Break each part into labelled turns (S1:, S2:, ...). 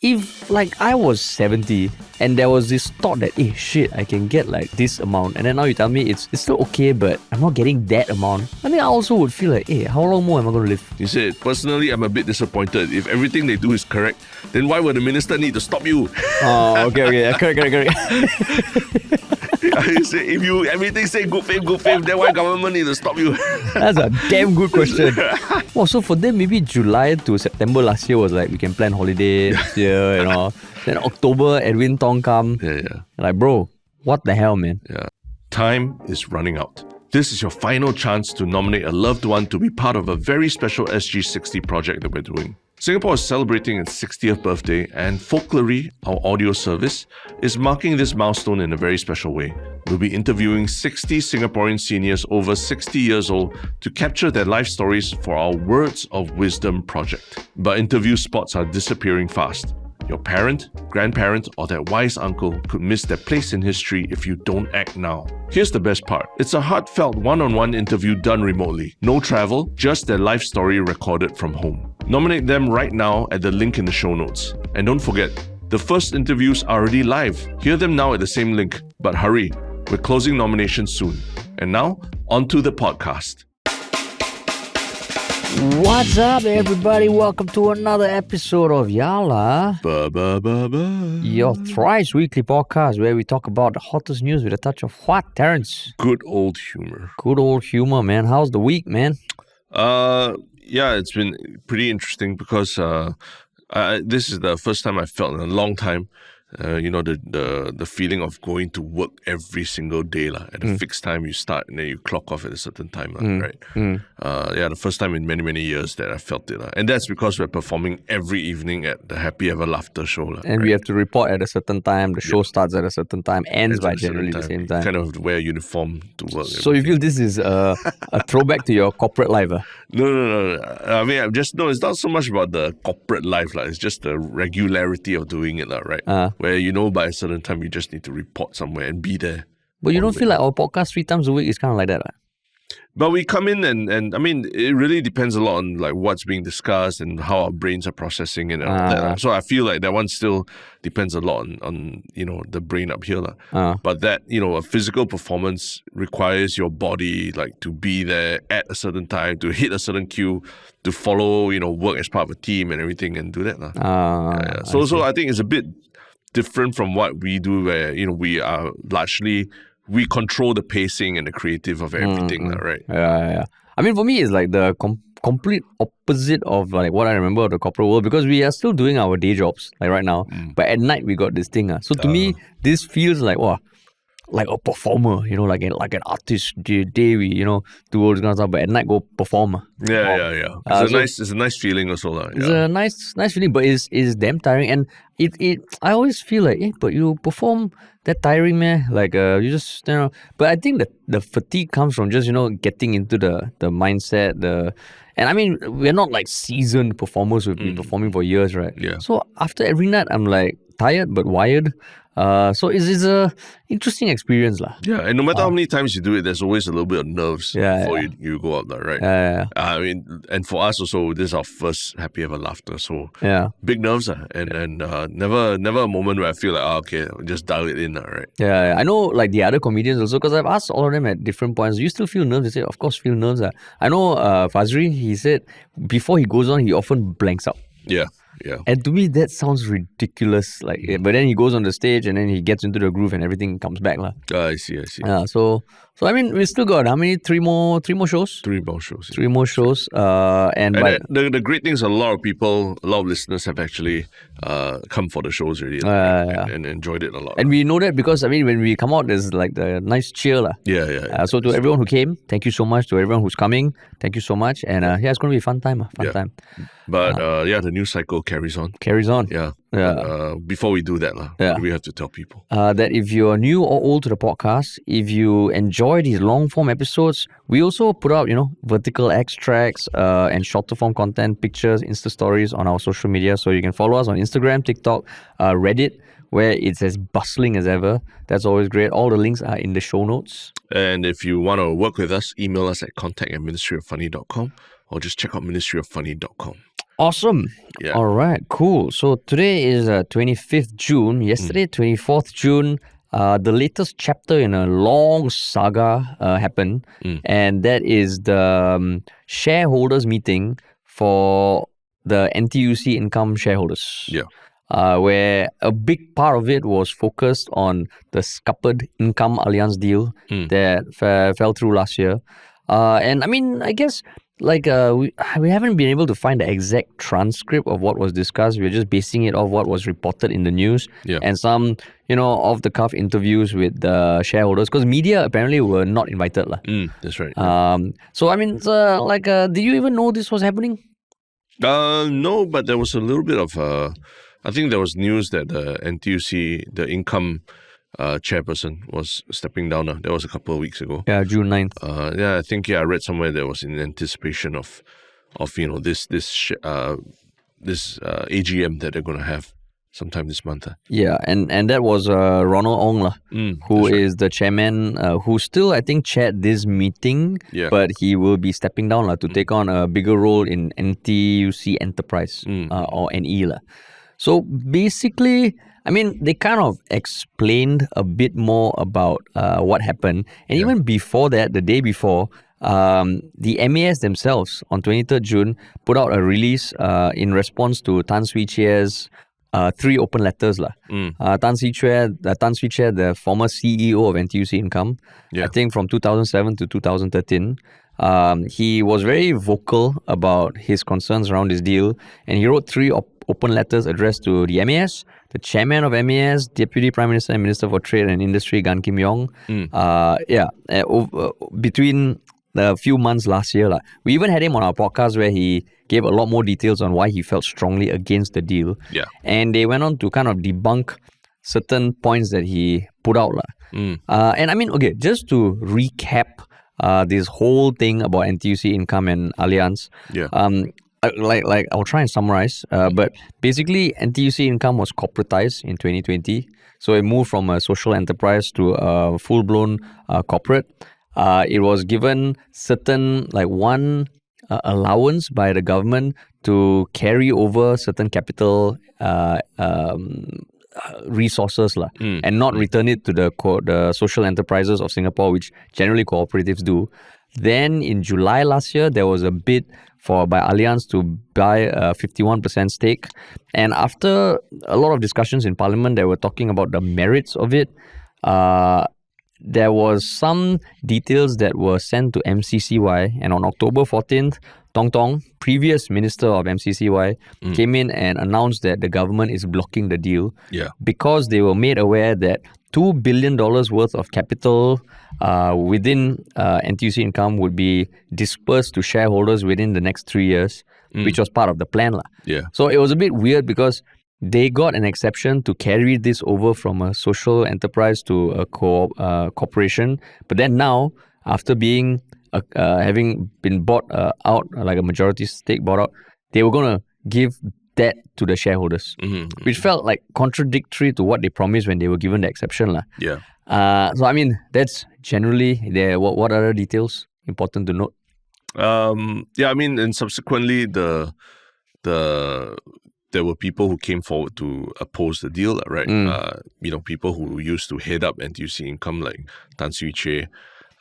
S1: if like I was 70 and there was this thought that, hey, shit, I can get like this amount, and then now you tell me it's still okay, but I'm not getting that amount, I think I also would feel like, hey, how long more am I going to live?
S2: You said, personally, I'm a bit disappointed. If everything they do is correct, then why would the minister need to stop you?
S1: Oh, okay. Correct.
S2: You say, if you everything say good faith, then why government need to stop you?
S1: That's a damn good question. Well, so for them, maybe July to September last year was like, we can plan holiday this year, Then October, Edwin Tong come.
S2: Yeah.
S1: Like, bro, what the hell, man?
S2: Yeah. Time is running out. This is your final chance to nominate a loved one to be part of a very special SG60 project that we're doing. Singapore is celebrating its 60th birthday, and Folklore, our audio service, is marking this milestone in a very special way. We'll be interviewing 60 Singaporean seniors over 60 years old to capture their life stories for our Words of Wisdom project. But interview spots are disappearing fast. Your parent, grandparent, or that wise uncle could miss their place in history if you don't act now. Here's the best part. It's a heartfelt one-on-one interview done remotely. No travel, just their life story recorded from home. Nominate them right now at the link in the show notes. And don't forget, the first interviews are already live. Hear them now at the same link. But hurry, we're closing nominations soon. And now, on to the podcast.
S1: What's up, everybody? Welcome to another episode of Yala, your thrice weekly podcast where we talk about the hottest news with a touch of what, Terence?
S2: Good old humor.
S1: Good old humor, man. How's the week, man?
S2: Yeah, it's been pretty interesting because this is the first time I felt in a long time, the feeling of going to work every single day at a fixed time you start and then you clock off at a certain time, right? The first time in many years that I felt it, and that's because we're performing every evening at the Happy Ever Laughter show,
S1: and we have to report at a certain time. The show starts at a certain time, ends by generally the same time.
S2: Kind of wear a uniform to work.
S1: So you feel this is a throwback to your corporate life?
S2: No. I mean, it's not so much about the corporate life, it's just the regularity of doing it, right? Where by a certain time you just need to report somewhere and be there.
S1: But you don't feel like our podcast 3 times a week is kind of like that, right?
S2: But we come in and I mean, it really depends a lot on what's being discussed and how our brains are processing it and all that. So I feel like that one still depends a lot on the brain up here. But that, a physical performance requires your body to be there at a certain time, to hit a certain cue, to follow, work as part of a team and everything and do that. So I think it's a bit different from what we do where, we are largely, we control the pacing and the creative of everything, right?
S1: Yeah. I mean, for me, it's like the complete opposite of what I remember of the corporate world, because we are still doing our day jobs right now, but at night we got this thing. So to me, this feels like a performer, like an artist. Day we, do all this kind of stuff, but at night go perform.
S2: Yeah. It's a nice feeling also.
S1: It's a nice feeling, but it's damn tiring. And I always feel like, but you perform that tiring, man. You just, but I think that the fatigue comes from just, getting into the mindset, and I mean, we're not seasoned performers. We've been performing for years, right?
S2: Yeah.
S1: So after every night, I'm tired but wired. So it's a interesting experience, lah.
S2: Yeah, and no matter how many times you do it, there's always a little bit of nerves before you go out there, right?
S1: Yeah.
S2: I mean, and for us also, this is our first Happy Ever Laughter, so big nerves, and never a moment where I feel okay, just dial it in, right?
S1: Yeah, I know the other comedians also, because I've asked all of them at different points, do you still feel nerves? They say, of course, feel nerves. I know Fazri, he said before he goes on, he often blanks out.
S2: Yeah.
S1: And to me, that sounds ridiculous. But then he goes on the stage and then he gets into the groove and everything comes back.
S2: I see.
S1: So I mean, we still got how many? 3 more shows?
S2: 3 more shows.
S1: 3 more shows.
S2: The great thing is a lot of listeners have actually come for the shows already and enjoyed it a lot.
S1: And we know that because, I mean, when we come out, there's the nice cheer.
S2: Yeah.
S1: So to everyone who came, thank you so much. To everyone who's coming, thank you so much. And it's going to be a fun time. Time.
S2: But the news cycle carries on.
S1: Yeah.
S2: Before we do that, what do we have to tell people?
S1: That if you're new or old to the podcast, if you enjoy these long form episodes, we also put out, vertical extracts and shorter form content, pictures, Insta stories on our social media. So you can follow us on Instagram, TikTok, Reddit, where it's as bustling as ever. That's always great. All the links are in the show notes.
S2: And if you want to work with us, email us at contact@ministryoffunny.com or just check out ministryoffunny.com.
S1: Awesome.
S2: Yeah.
S1: All right, cool. So today is 25th June. Yesterday, 24th June, the latest chapter in a long saga happened. And that is the shareholders meeting for the NTUC Income shareholders.
S2: Yeah.
S1: Where a big part of it was focused on the scuppered income Allianz deal that fell through last year. And I mean, I guess we haven't been able to find the exact transcript of what was discussed. We're just basing it off what was reported in the news
S2: Yeah.
S1: and some, off the cuff interviews with the shareholders, because media apparently were not invited.
S2: That's right.
S1: So, I mean, did you even know this was happening?
S2: No, but there was a little bit of I think there was news that the NTUC, the income chairperson, was stepping down. That was a couple of weeks ago.
S1: Yeah, June 9th.
S2: I think I read somewhere that was in anticipation of this AGM that they're going to have sometime this month.
S1: Yeah, and that was Ronald Ong, who is the chairman, who still, I think, chaired this meeting, but he will be stepping down to take on a bigger role in NTUC Enterprise, or NE. So basically, I mean, they kind of explained a bit more about what happened. And even before that, the day before, the MAS themselves on 23rd June put out a release in response to Tan Swee Chia's 3 open letters. Tan Swee Chia, the former CEO of NTUC Income, I think from 2007 to 2013, he was very vocal about his concerns around this deal, and he wrote 3 open letters addressed to the MAS, the chairman of MAS, Deputy Prime Minister and Minister for Trade and Industry Gan Kim Yong. Between a few months last year. We even had him on our podcast where he gave a lot more details on why he felt strongly against the deal.
S2: Yeah.
S1: And they went on to kind of debunk certain points that he put out. And I mean, okay, just to recap this whole thing about NTUC Income and Allianz.
S2: Yeah.
S1: I'll try and summarize. But basically, NTUC Income was corporatized in 2020. So it moved from a social enterprise to a full-blown corporate. It was given certain one allowance by the government to carry over certain capital resources and not return it to the social enterprises of Singapore, which generally cooperatives do. Then in July last year, there was a bid by Allianz to buy a 51% stake. And after a lot of discussions in Parliament, they were talking about the merits of it. There was some details that were sent to MCCY, and on October 14th, Tong Tong, previous minister of MCCY, came in and announced that the government is blocking the deal because they were made aware that $2 billion worth of capital within NTUC Income would be dispersed to shareholders within the next 3 years, which was part of the plan. So it was a bit weird because they got an exception to carry this over from a social enterprise to a corporation. But then now, after being having been bought out, like a majority stake bought out, they were going to give that to the shareholders, which felt like contradictory to what they promised when they were given the exception. So, I mean, that's generally there. What other details important to note?
S2: I mean, and subsequently, there were people who came forward to oppose the deal, right? People who used to head up NTUC Income, like Tan Swee Chia,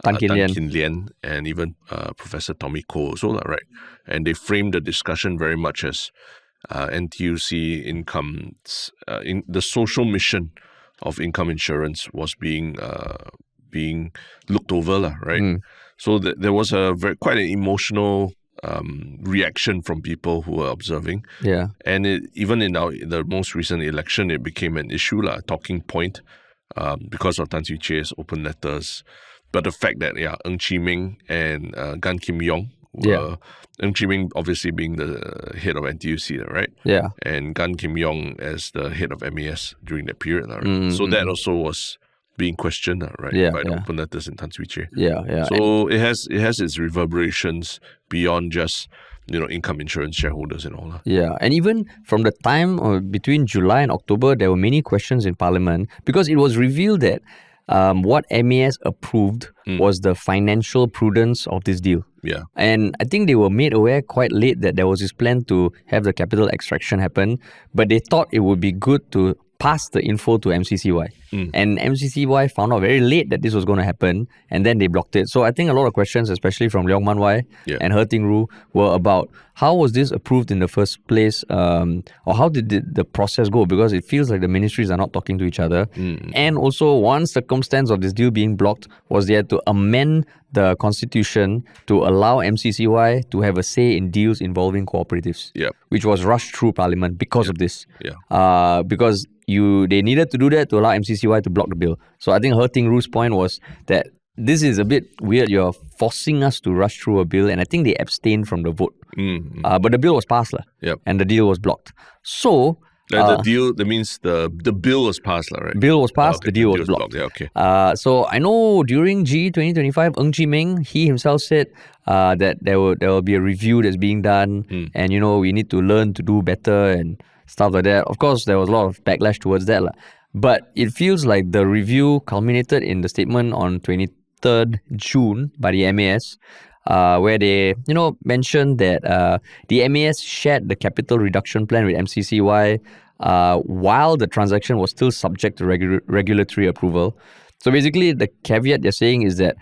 S1: Tan Kin
S2: Lian, and even Professor Tommy Koh also, right? And they framed the discussion very much as NTUC Income's the social mission of income insurance was being looked over, right? So there was quite an emotional reaction from people who were observing. And even in the most recent election, it became an issue, a talking point, because of Tan Swee Chia's open letters. But the fact that Ng Chee Meng and Gan Kim Yong were, Ng Chee Meng obviously being the head of NTUC, right? And Gan Kim Yong as the head of MAS during that period, right? So that also was being questioned, right, by the open letters in Tan Swee Chia. So it has its reverberations beyond just income insurance shareholders and all.
S1: And even from the time between July and October, there were many questions in Parliament because it was revealed that what MAS approved was the financial prudence of this deal.
S2: Yeah.
S1: And I think they were made aware quite late that there was this plan to have the capital extraction happen, but they thought it would be good to pass the info to MCCY. And MCCY found out very late that this was going to happen, and then they blocked it. So I think a lot of questions, especially from Leong Man Wai and He Ting Ru, were about how was this approved in the first place, or how did the process go? Because it feels like the ministries are not talking to each other. And also, one circumstance of this deal being blocked was they had to amend the constitution to allow MCCY to have a say in deals involving cooperatives, which was rushed through Parliament because of this. Because they needed to do that to allow MCCY to block the bill. So I think He Ting Ru's point was that this is a bit weird. You're forcing us to rush through a bill, and I think they abstained from the vote. But the bill was passed, and the deal was blocked. So
S2: the deal, that means the bill was passed, right?
S1: Bill was passed, the deal was blocked. So I know during G 2025, Ng Chee Meng, he himself said that there will be a review that's being done, and we need to learn to do better and stuff like that. Of course, there was a lot of backlash towards that. But it feels like the review culminated in the statement on 23rd June by the MAS, where they, mentioned that the MAS shared the capital reduction plan with MCCY while the transaction was still subject to regulatory approval. So basically, the caveat they're saying is that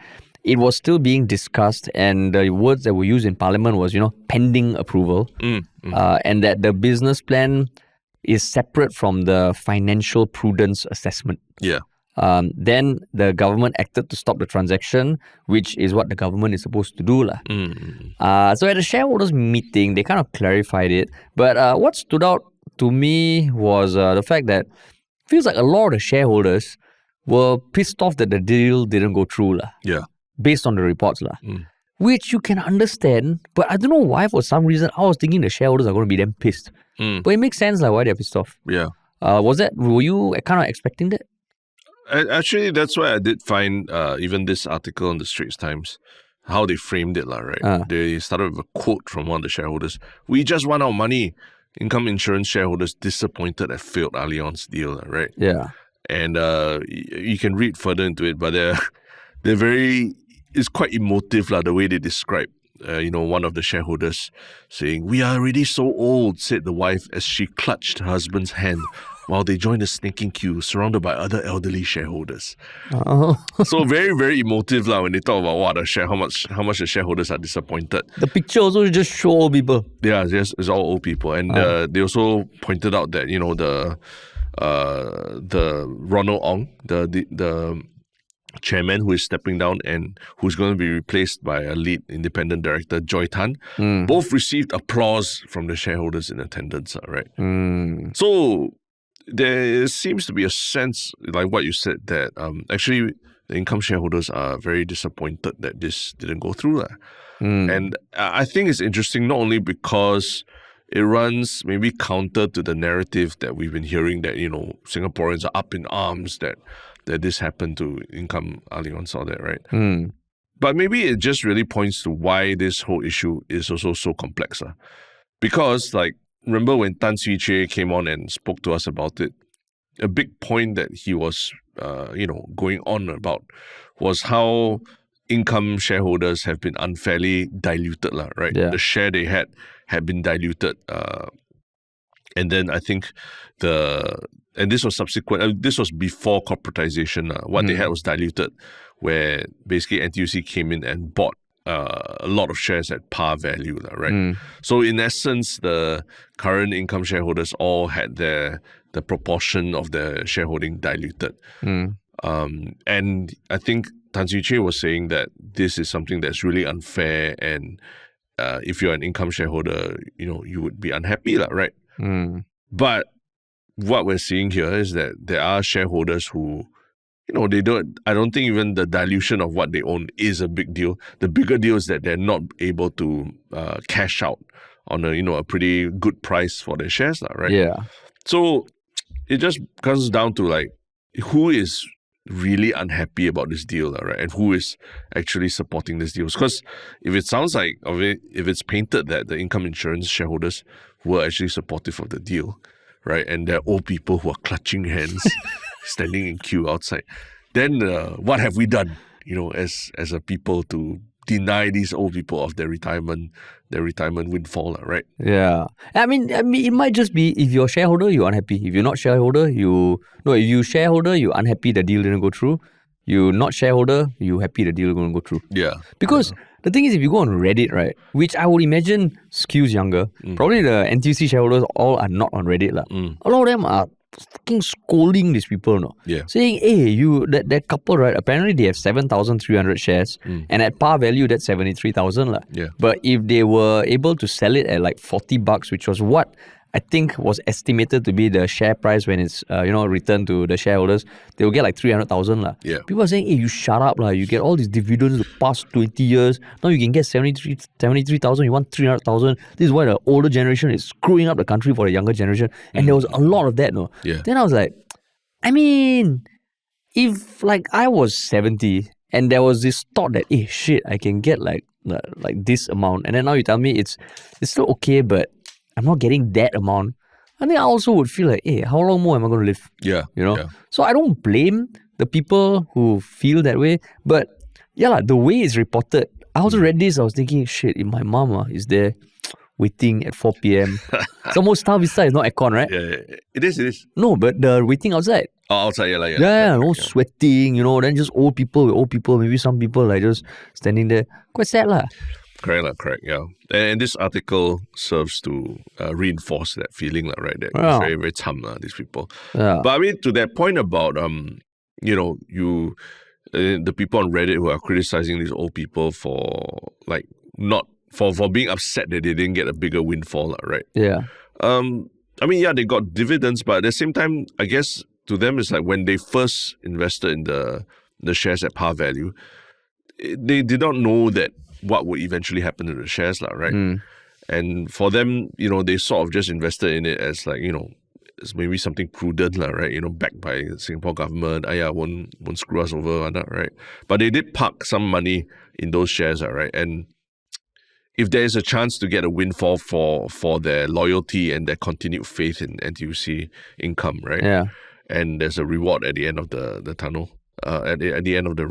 S1: it was still being discussed, and the words that were used in Parliament was, pending approval, and that the business plan is separate from the financial prudence assessment. Then the government acted to stop the transaction, which is what the government is supposed to do. So at the shareholders meeting, they kind of clarified it. But what stood out to me was the fact that it feels like a lot of the shareholders were pissed off that the deal didn't go through. Based on the reports. Which you can understand, but I don't know why for some reason I was thinking the shareholders are going to be damn pissed. But it makes sense why they're pissed off. Were you kind of expecting that?
S2: Actually, that's why I did find even this article in the Straits Times, how they framed it, right? They started with a quote from one of the shareholders. "We just want our money. Income insurance shareholders disappointed at failed Allianz deal," right? And you can read further into it, but they're very, it's quite emotive, the way they describe. One of the shareholders saying, "We are already so old," said the wife as she clutched her husband's hand while they joined a snaking queue surrounded by other elderly shareholders. So very, very emotive when they talk about how much the shareholders are disappointed.
S1: The picture also just show old people.
S2: Yeah, it's all old people. And they also pointed out that, the Ronald Ong, the chairman who is stepping down and who's going to be replaced by a lead independent director, Joy Tan, both received applause from the shareholders in attendance, right? So there seems to be a sense, like what you said, that actually the income shareholders are very disappointed that this didn't go through. And I think it's interesting not only because it runs maybe counter to the narrative that we've been hearing that, Singaporeans are up in arms that this happened to Income Allianz, all that, right? But maybe it just really points to why this whole issue is also so complex. Because, remember when Tan Swee Chee came on and spoke to us about it, a big point that he was, going on about was how income shareholders have been unfairly diluted, right? The share they had been diluted. And then I think and this was subsequent, this was before corporatization. What they had was diluted, where basically NTUC came in and bought a lot of shares at par value, right? So in essence, the current income shareholders all had the proportion of their shareholding diluted. And I think Tan Swee Chee was saying that this is something that's really unfair, and if you're an income shareholder, you would be unhappy, right? But what we're seeing here is that there are shareholders who, I don't think even the dilution of what they own is a big deal. The bigger deal is that they're not able to cash out on a pretty good price for their shares, right? So it just comes down to who is really unhappy about this deal, right? And who is actually supporting this deal? Because if it sounds like, if it's painted that the income insurance shareholders were actually supportive of the deal, right? And they're old people who are clutching hands, standing in queue outside, then what have we done, as a people to deny these old people of their retirement windfall, right?
S1: Yeah. I mean, it might just be if you're a shareholder, you're unhappy. If you're not shareholder, if you shareholder, you're unhappy the deal didn't go through. You're not shareholder, you happy the deal going to go through.
S2: Yeah.
S1: Because the thing is, if you go on Reddit, right, which I would imagine skews younger, probably the NTUC shareholders all are not on Reddit. A lot of them are fucking scolding these people, no?
S2: Yeah.
S1: Saying, hey, that couple, right, apparently they have 7,300 shares, and at par value, that's 73,000.
S2: Yeah.
S1: But if they were able to sell it at like $40, which was what I think was estimated to be the share price when it's returned to the shareholders, they will get like 300,000.
S2: Yeah.
S1: People are saying, hey, you shut up. You get all these dividends the past 20 years. Now you can get 73,000. You want 300,000. This is why the older generation is screwing up the country for the younger generation. And there was a lot of that.
S2: Yeah.
S1: Then I was like, I mean, if like I was 70 and there was this thought that, hey, shit, I can get like this amount. And then now you tell me it's still okay, but I'm not getting that amount. I think I also would feel like, hey, how long more am I going to live?
S2: Yeah. Yeah.
S1: So I don't blame the people who feel that way. But yeah, the way it's reported, I also read this, I was thinking, shit, if my mama is there waiting at 4 p.m. Some more Star Vista is not aircon, right?
S2: Yeah. It is.
S1: No, but the waiting outside.
S2: Oh, outside, yeah.
S1: Yeah, sweating, then just old people, maybe some people like just standing there. Quite sad lah.
S2: Correct, yeah. And this article serves to reinforce that feeling, right? That
S1: Yeah.
S2: very, very cham, these people.
S1: Yeah.
S2: But I mean, to that point about, the people on Reddit who are criticizing these old people for, like, not, for being upset that they didn't get a bigger windfall, right?
S1: Yeah.
S2: I mean, yeah, they got dividends, but at the same time, I guess to them, it's like when they first invested in the shares at par value, they did not know that what would eventually happen to the shares, right? And for them, they sort of just invested in it as like, it's maybe something prudent, right? Backed by the Singapore government. Won't screw us over, right? But they did park some money in those shares, right? And if there is a chance to get a windfall for their loyalty and their continued faith in NTUC Income, right?
S1: Yeah.
S2: And there's a reward at the end of the tunnel, at the end of the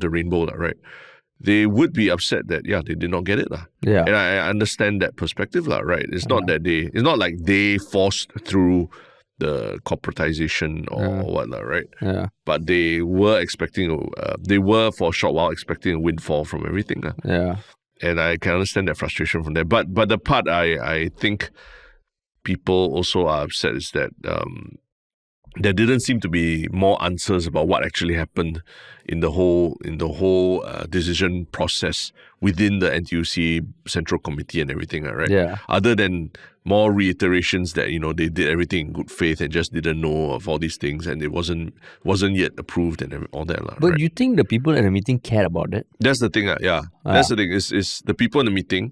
S2: rainbow, right? They would be upset that they did not get it.
S1: Yeah.
S2: And I understand that perspective, right? It's not that it's not like they forced through the corporatization or whatnot, right?
S1: Yeah.
S2: But they were expecting, for a short while expecting a windfall from everything.
S1: Yeah.
S2: And I can understand that frustration from there. But the part I think people also are upset is that there didn't seem to be more answers about what actually happened in the whole decision process within the NTUC Central Committee and everything, right?
S1: Yeah.
S2: Other than more reiterations that they did everything in good faith and just didn't know of all these things and it wasn't yet approved and all that,
S1: But
S2: right?
S1: you think the people at the meeting cared about that?
S2: That's the thing, That's the thing is the people in the meeting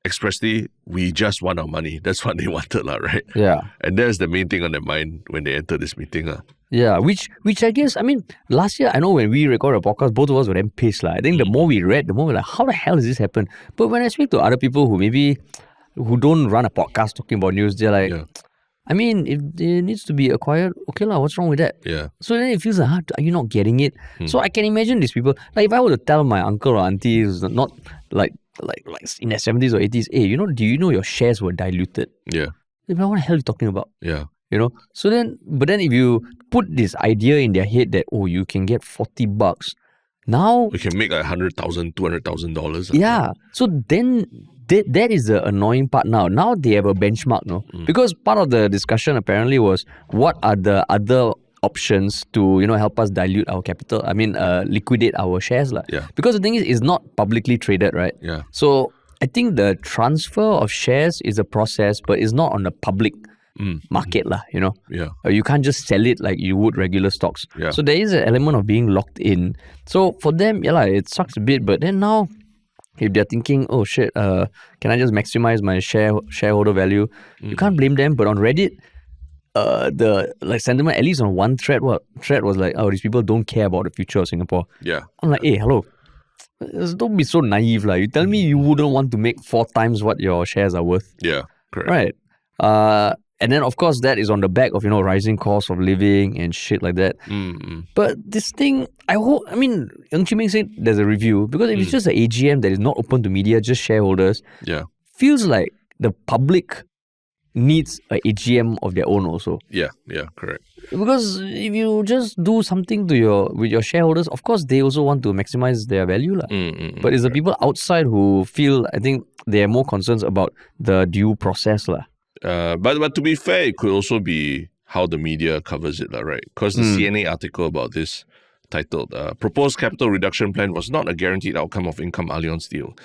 S2: expressly, we just want our money. That's what they wanted, right?
S1: Yeah.
S2: And that's the main thing on their mind when they enter this meeting.
S1: Yeah, which I guess, I mean, last year, I know when we recorded a podcast, both of us were damn pissed. I think the more we read, the more we're like, how the hell does this happen? But when I speak to other people who don't run a podcast talking about news, they're like, I mean, if it needs to be acquired, okay lah, what's wrong with that?
S2: Yeah.
S1: So then it feels like, are you not getting it? So I can imagine these people, like if I were to tell my uncle or auntie who's not like in their 70s or 80s, hey, do you know your shares were diluted?
S2: Yeah.
S1: They'd be like, what the hell are you talking about?
S2: Yeah.
S1: So then, but then if you put this idea in their head that, oh, you can get $40, now
S2: we can make like $100,000, $200,000.
S1: Yeah. So then that is the annoying part now. Now they have a benchmark, no? Because part of the discussion apparently was what are the other options to help us dilute our capital. I mean, liquidate our shares, lah.
S2: Yeah.
S1: Because the thing is, it's not publicly traded, right?
S2: Yeah.
S1: So I think the transfer of shares is a process, but it's not on the public market, lah.
S2: Yeah.
S1: You can't just sell it like you would regular stocks.
S2: Yeah.
S1: So there is an element of being locked in. So for them, it sucks a bit. But then now, if they're thinking, oh shit, can I just maximize my shareholder value? You can't blame them. But on Reddit, the sentiment, at least on one thread was like, oh, these people don't care about the future of Singapore.
S2: Yeah.
S1: I'm like, hey, hello. Don't be so naive, lah. You tell me you wouldn't want to make 4 times what your shares are worth.
S2: Yeah. Correct.
S1: Right. And then, of course, that is on the back of, rising cost of living and shit like that. But this thing, Ng Chee Meng said there's a review, because if it's just an AGM that is not open to media, just shareholders, feels like the public needs a AGM of their own also.
S2: Yeah, correct.
S1: Because if you just do something with your shareholders, of course they also want to maximize their value. But it's the people outside who feel, I think, they have more concerns about the due process.
S2: But to be fair, it could also be how the media covers it, right? Because the CNA article about this, titled Proposed Capital Reduction Plan Was Not a Guaranteed Outcome of Income Allianz Deal,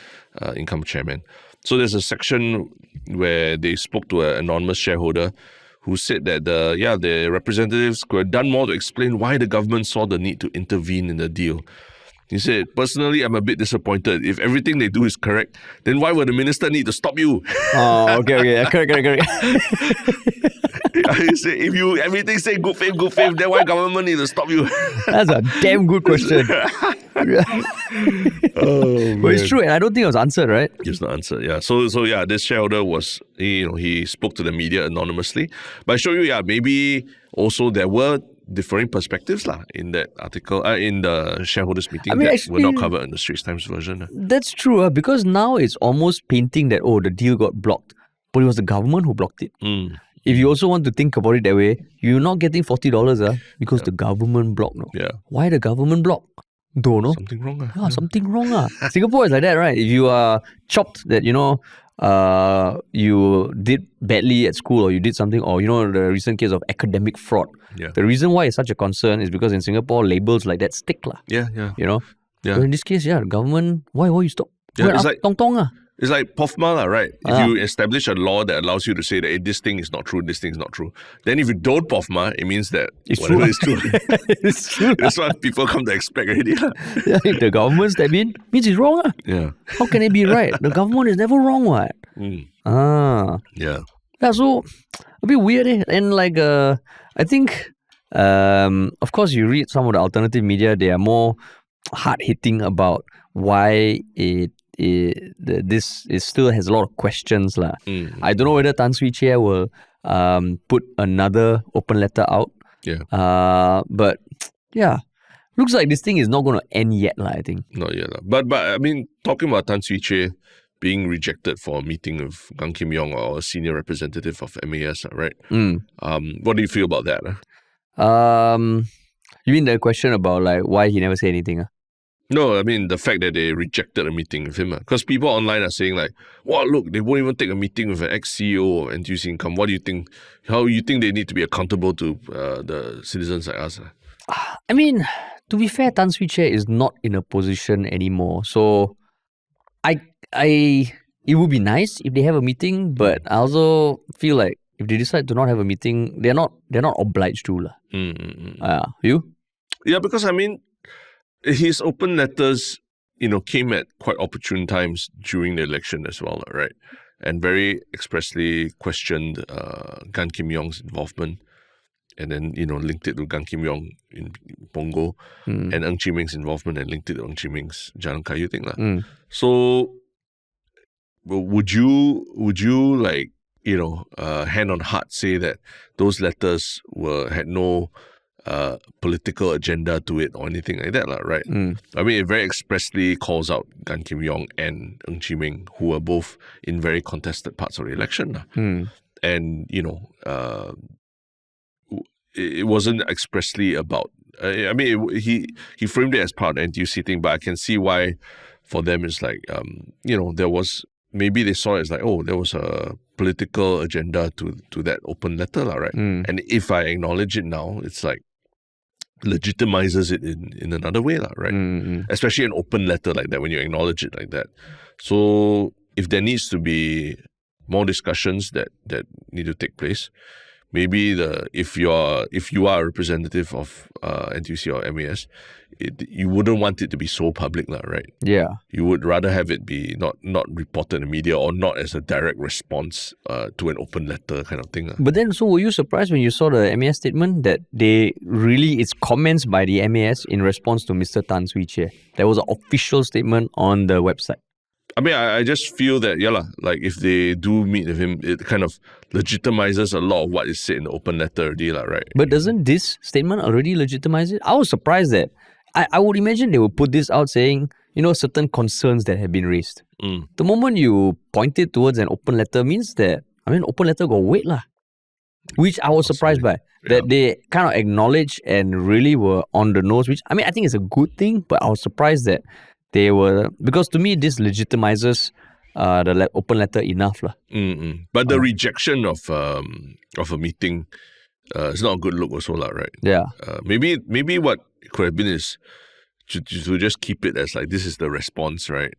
S2: Income Chairman. So there's a section where they spoke to an anonymous shareholder who said that the representatives could have done more to explain why the government saw the need to intervene in the deal. He said, personally, I'm a bit disappointed. If everything they do is correct, then why would the minister need to stop you?
S1: Oh, okay. Correct.
S2: He said, if you everything say good faith, then why government need to stop you?
S1: That's a damn good question. But it's true, and I don't think it was answered, right?
S2: It's not answered, yeah. So this shareholder was, he spoke to the media anonymously. But I show you, maybe also there were differing perspectives in that article, in the shareholders meeting that were not covered in the Straits Times version.
S1: That's true, because now it's almost painting that, the deal got blocked. But it was the government who blocked it. If you also want to think about it that way, you're not getting $40 because the government blocked. No?
S2: Yeah.
S1: Why the government block? Don't know.
S2: Something wrong.
S1: Yeah, something wrong. Singapore is like that, right? If you are chopped that, you did badly at school, or you did something, or, the recent case of academic fraud.
S2: Yeah.
S1: The reason why it's such a concern is because in Singapore, labels like that stick.
S2: Yeah.
S1: Yeah. But in this case, the government, why you stop?
S2: Yeah, it's like
S1: tong.
S2: It's like POFMA, right? If you establish a law that allows you to say that this thing is not true, this thing is not true, then if you don't POFMA, it means that whatever is true.
S1: It's true.
S2: That's what people come to expect already.
S1: Yeah, if the government step in, means it's wrong.
S2: Yeah.
S1: How can it be right? The government is never wrong, what?
S2: Yeah.
S1: Yeah, so a bit weird, And I think, of course, you read some of the alternative media, they are more hard-hitting about why this still has a lot of questions. I don't know whether Tan Swee Chair will put another open letter out.
S2: Yeah.
S1: But looks like this thing is not going to end yet, I think.
S2: Not yet. But I mean, talking about Tan Swee Chair being rejected for a meeting of Gan Kim Yong, or a senior representative of MAS, right? What do you feel about that?
S1: You mean the question about why he never said anything?
S2: No, I mean the fact that they rejected a meeting with him. Because people online are saying wow, look, they won't even take a meeting with an ex-CEO of NTUC Income. What do you think? How you think they need to be accountable to the citizens like us?
S1: I mean, to be fair, Tan Swee Chair is not in a position anymore. So it would be nice if they have a meeting, but I also feel like if they decide to not have a meeting, they're not obliged to. You?
S2: Yeah, because I mean, his open letters, came at quite opportune times during the election as well, right? And very expressly questioned Gan Kim Yong's involvement, and then, linked it to Gan Kim Yong in Punggol, and Ng Chee Meng's involvement, and linked it to Ng Chee Meng's Jalan Kayu thing. So, would you hand on heart say that those letters had no political agenda to it or anything like that, right? I mean, it very expressly calls out Gan Kim Yong and Ng Chee Meng, who were both in very contested parts of the election. And, it wasn't expressly about, he framed it as part of the NTUC thing, but I can see why for them it's there was, maybe they saw it as there was a political agenda to that open letter, right? And if I acknowledge it now, it's legitimizes it in another way, right? Especially an open letter like that, when you acknowledge it like that. So if there needs to be more discussions that need to take place, maybe if you are a representative of NTUC or MAS, you wouldn't want it to be so public, right?
S1: Yeah.
S2: You would rather have it be not reported in the media, or not as a direct response to an open letter kind of thing.
S1: But then, so were you surprised when you saw the MAS statement that it's comments by the MAS in response to Mr. Tan Swee Chair? There was an official statement on the website.
S2: I mean, I just feel that, like if they do meet with him, it kind of legitimizes a lot of what is said in the open letter already, right?
S1: But doesn't this statement already legitimize it? I was surprised that I would imagine they would put this out saying, certain concerns that have been raised. The moment you point it towards an open letter means that, open letter got weight lah. Which I was surprised by. That they kind of acknowledged and really were on the nose, which, I think it's a good thing, but I was surprised that they were, because to me, this legitimizes the open letter enough lah.
S2: But the rejection of a meeting is not a good look also lah, right?
S1: Yeah.
S2: Maybe what it could have been is to just keep it as like, this is the response, right?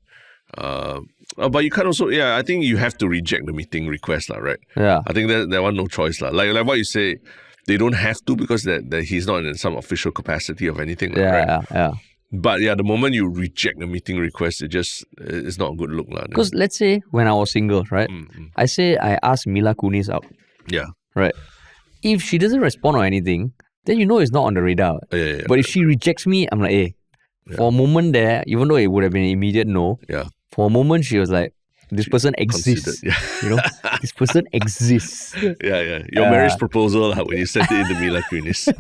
S2: But you can't also, I think you have to reject the meeting request lah, right?
S1: Yeah.
S2: I think that one no choice lah. Like what you say, they don't have to because that he's not in some official capacity of anything, right?
S1: Yeah.
S2: But the moment you reject the meeting request, it's not a good look lah.
S1: Because let's say when I was single, right? I asked Mila Kunis out.
S2: Yeah.
S1: Right. If she doesn't respond or anything, then it's not on the radar. But if she rejects me, I'm like, hey. For a moment there, even though it would have been an immediate no, for a moment she was like, this person exists. This person exists.
S2: Your marriage proposal when you sent it into Mila Kunis.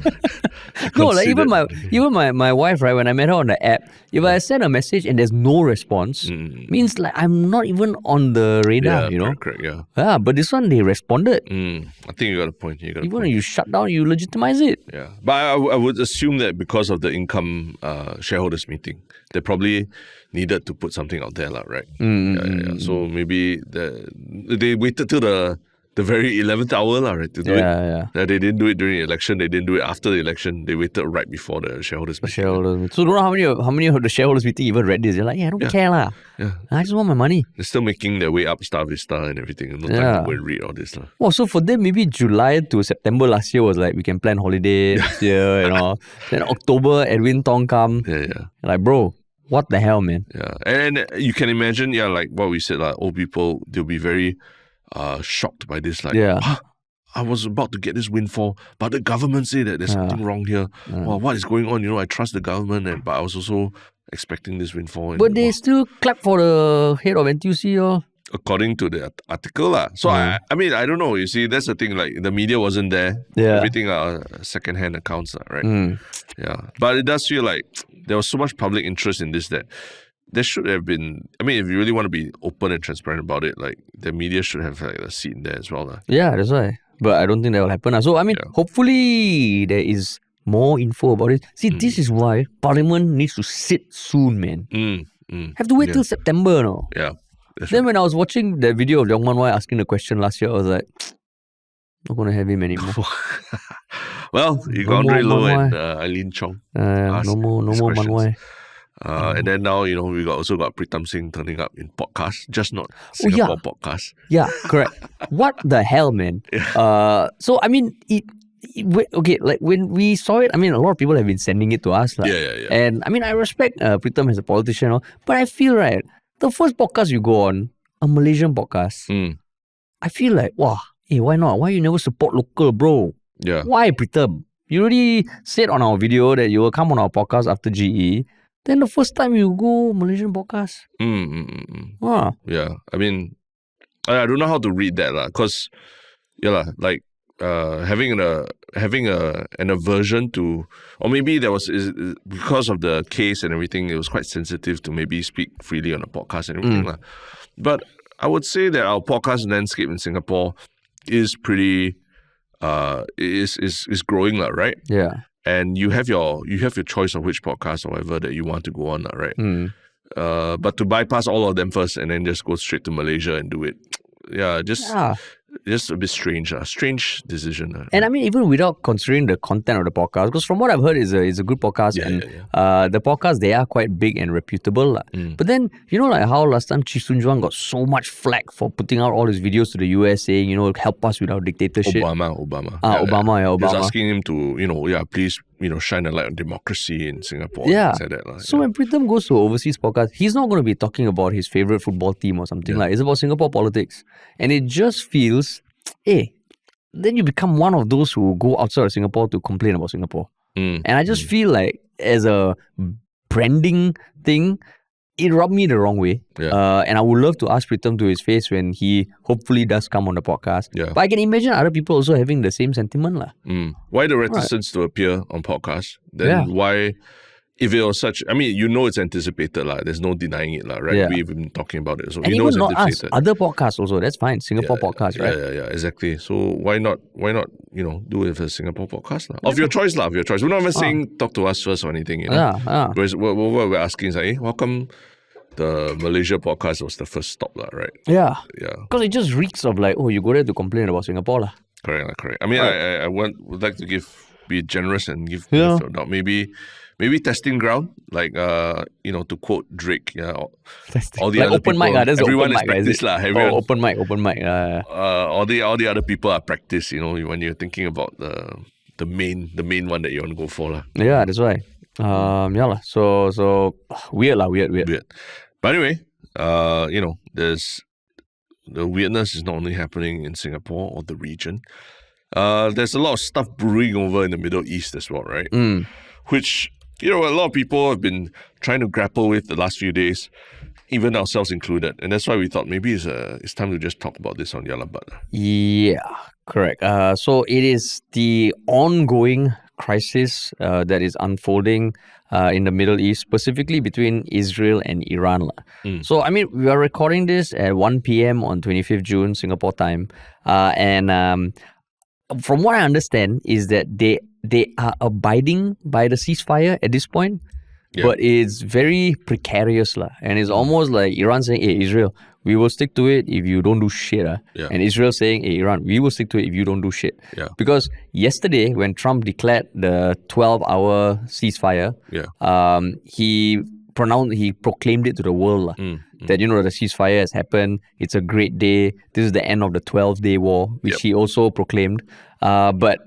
S1: No, like even my wife, right, when I met her on the app, if I send a message and there's no response, means like I'm not even on the radar,
S2: Correct,
S1: Yeah, but this one they responded.
S2: I think you got a point.
S1: Even when you shut down, you legitimize it.
S2: Yeah, but I would assume that because of the income shareholders meeting, they probably needed to put something out there, right? So maybe they waited till the very 11th hour, right, to do it. They didn't do it during the election. They didn't do it after the election. They waited right before the shareholders meeting.
S1: So don't know how many of the shareholders meeting even read this. They're like, I don't care lah. I just want my money.
S2: They're still making their way up Star Vista and everything. No time to go and read all this lah.
S1: Well, so for them, maybe July to September last year was like, we can plan holiday this year, Then October, Edwin Tong come. Like, bro, what the hell, man?
S2: Yeah, and you can imagine, like what we said, like old people, they'll be very shocked by this. Like, I was about to get this windfall, but the government say that there's something wrong here. Well, what is going on? I trust the government, but I was also expecting this windfall.
S1: But they still clap for the head of NTUC,
S2: according to the article lah. So I don't know. You see, that's the thing. Like the media wasn't there. Everything are second-hand accounts, right? But it does feel like there was so much public interest in this that there should have been. I mean, if you really want to be open and transparent about it, like the media should have like a seat in there as well lah.
S1: Yeah, that's why. But I don't think that will happen. So hopefully there is more info about it. See, this is why Parliament needs to sit soon, man. Have to wait till September, no?
S2: Yeah.
S1: Then when I was watching that video of Leong Man Wai asking the question last year, I was like, not going to have him anymore.
S2: Well, you got Andre Low and Eileen Chong.
S1: No more Man Wai.
S2: And then now, we also got Pritam Singh turning up in podcasts, just not Singapore podcasts.
S1: Yeah, correct. What the hell, man? So, I mean, okay, like when we saw it, I mean, a lot of people have been sending it to us. And I mean, I respect Pritam as a politician, but I feel, right, the first podcast you go on, a Malaysian podcast, I feel like, wow, hey, why not? Why you never support local, bro?
S2: Yeah.
S1: Why, Pritam? You already said on our video that you will come on our podcast after GE. Then the first time you go Malaysian podcast.
S2: Yeah. I mean, I don't know how to read that lah. Because, like having an aversion to, or maybe there was because of the case and everything, it was quite sensitive to maybe speak freely on a podcast and everything lah. But I would say that our podcast landscape in Singapore is pretty is growing lah, right?
S1: Yeah.
S2: And you have your choice of which podcast or whatever that you want to go on, right? But to bypass all of them first and then just go straight to Malaysia and do it, just a bit strange, strange decision.
S1: And I mean, even without considering the content of the podcast, because from what I've heard, it's a good podcast, the podcast, they are quite big and reputable. But then, like how last time Chee Soon Juan got so much flack for putting out all his videos to the US saying, help us with our dictatorship.
S2: Obama. Just asking him to, please, shine a light on democracy in Singapore.
S1: Yeah.
S2: Like that,
S1: so when Pritam goes to overseas podcast, he's not going to be talking about his favorite football team or something like. It's about Singapore politics. And it just feels, then you become one of those who go outside of Singapore to complain about Singapore. And I just feel like as a branding thing, it rubbed me the wrong way.
S2: Yeah.
S1: And I would love to ask Pritam to his face when he hopefully does come on the podcast.
S2: Yeah.
S1: But I can imagine other people also having the same sentiment.
S2: Why the reticence to appear on podcasts? Then
S1: Yeah.
S2: why, if it was such, I mean, it's anticipated, there's no denying it, right?
S1: Yeah.
S2: We've been talking about it. So
S1: And
S2: it's
S1: even not us,
S2: anticipated.
S1: other podcasts also. That's fine. Singapore podcasts, right?
S2: Yeah, exactly. So why not, do it with a Singapore podcast? Of your choice, of your choice. We're not even saying talk to us first or anything,
S1: Yeah.
S2: Whereas what we're asking is like, how come the Malaysia podcast was the first stop, right?
S1: Yeah.
S2: Yeah.
S1: Because it just reeks of like, you go there to complain about Singapore.
S2: Correct. I mean, I would like to be generous and give
S1: Yeah.
S2: benefit of doubt. Maybe testing ground, like to quote Drake, all the
S1: like
S2: other
S1: open
S2: people,
S1: mic, that's
S2: everyone
S1: open
S2: is
S1: mic,
S2: practice lah. Everyone,
S1: open mic.
S2: all the other people are practice. When you're thinking about the main one that you want to go for lah.
S1: Yeah, that's why. So weird.
S2: But anyway, there's the weirdness is not only happening in Singapore or the region. There's a lot of stuff brewing over in the Middle East as well, right? Which, a lot of people have been trying to grapple with the last few days, even ourselves included. And that's why we thought maybe it's time to just talk about this on Ylb680.
S1: Yeah, correct. So it is the ongoing crisis that is unfolding in the Middle East, specifically between Israel and Iran. So, I mean, we are recording this at 1 p.m. on 25th June, Singapore time. And from what I understand is that they are abiding by the ceasefire at this point, but it's very precarious. And it's almost like Iran saying, hey, Israel, we will stick to it if you don't do shit. And Israel saying, hey, Iran, we will stick to it if you don't do shit. Because yesterday, when Trump declared the 12-hour ceasefire, he proclaimed it to the world that, the ceasefire has happened. It's a great day. This is the end of the 12-day war, which he also proclaimed. But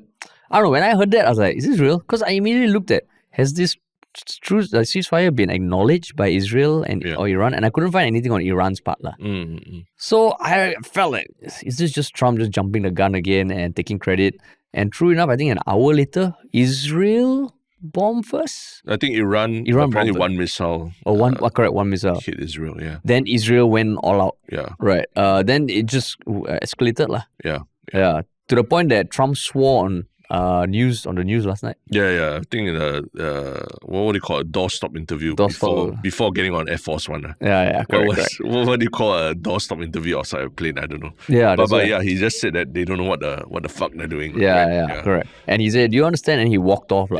S1: I don't know, when I heard that, I was like, is this real? Because I immediately looked at, has this true ceasefire been acknowledged by Israel or Iran? And I couldn't find anything on Iran's part. So I felt like, is this just Trump just jumping the gun again and taking credit? And true enough, I think an hour later, Israel bombed first.
S2: I think Iran apparently one missile.
S1: One missile.
S2: Hit Israel,
S1: Then Israel went all out. Right. Then it just escalated. Yeah. To the point that Trump swore on the news last night.
S2: I think in what do you call a doorstop interview before getting on Air Force One.
S1: Correct.
S2: What do you call a doorstop interview outside a plane? I don't know. But he just said that they don't know what the fuck they're doing.
S1: Correct. And he said, "Do you understand?" And he walked off.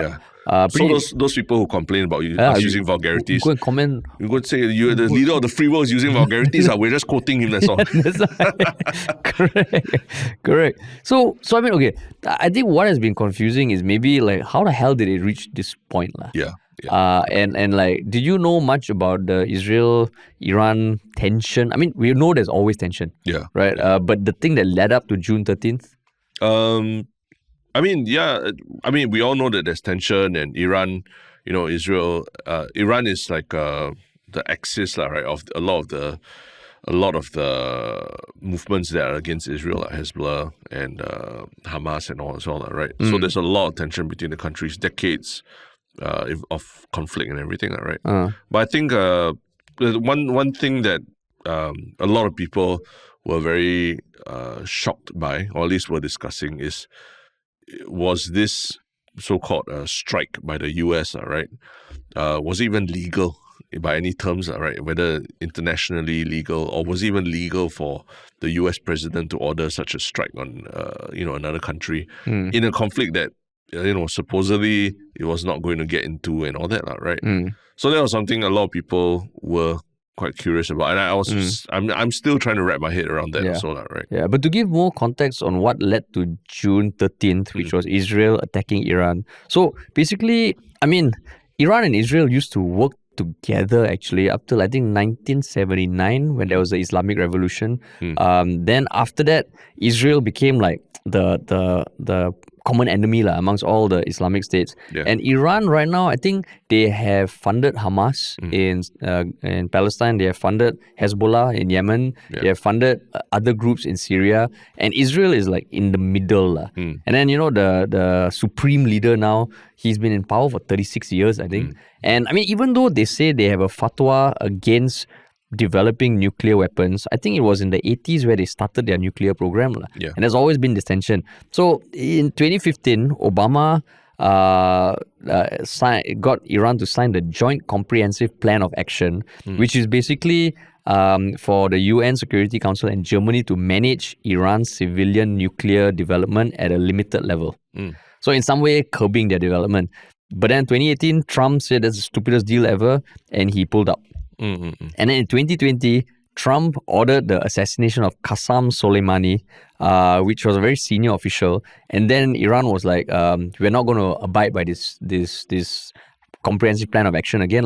S2: So those people who complain about us using vulgarities,
S1: go and comment.
S2: You go say you're the leader of the free world is using vulgarities. We're just quoting him. That's all.
S1: Correct. So I mean, okay. I think what has been confusing is maybe like how the hell did it reach this point, and like, did you know much about the Israel-Iran tension? I mean, we know there's always tension. Right. But the thing that led up to June 13th.
S2: I mean, we all know that there's tension, and Iran, Israel, Iran is like the axis, right, of a lot of the movements that are against Israel, like Hezbollah and Hamas and all as well, right? So there's a lot of tension between the countries, decades of conflict and everything, right? But I think one thing that a lot of people were very shocked by, or at least were discussing, was this so-called strike by the US, right? Was it even legal by any terms, right? Whether internationally legal, or was it even legal for the US president to order such a strike on, another country in a conflict that, supposedly it was not going to get into and all that, right? So that was something a lot of people were quite curious about, and I was I'm still trying to wrap my head around that also, right?
S1: Yeah, but to give more context on what led to June 13th, which was Israel attacking Iran. So basically, I mean, Iran and Israel used to work together actually up till I think 1979 when there was the Islamic Revolution. Then after that, Israel became like the common enemy amongst all the Islamic states.
S2: Yeah.
S1: And Iran right now, I think they have funded Hamas in Palestine. They have funded Hezbollah in Yemen.
S2: Yeah.
S1: They have funded other groups in Syria. And Israel is like in the middle. And then, the supreme leader now, he's been in power for 36 years, I think. And I mean, even though they say they have a fatwa against developing nuclear weapons, I think it was in the 80s where they started their nuclear program.
S2: Yeah.
S1: And there's always been this tension. So in 2015, Obama got Iran to sign the Joint Comprehensive Plan of Action, which is basically for the UN Security Council and Germany to manage Iran's civilian nuclear development at a limited level. So in some way, curbing their development. But then 2018, Trump said that's the stupidest deal ever, and he pulled out. And then in 2020, Trump ordered the assassination of Qasem Soleimani, which was a very senior official. And then Iran was like, we're not going to abide by this comprehensive plan of action again.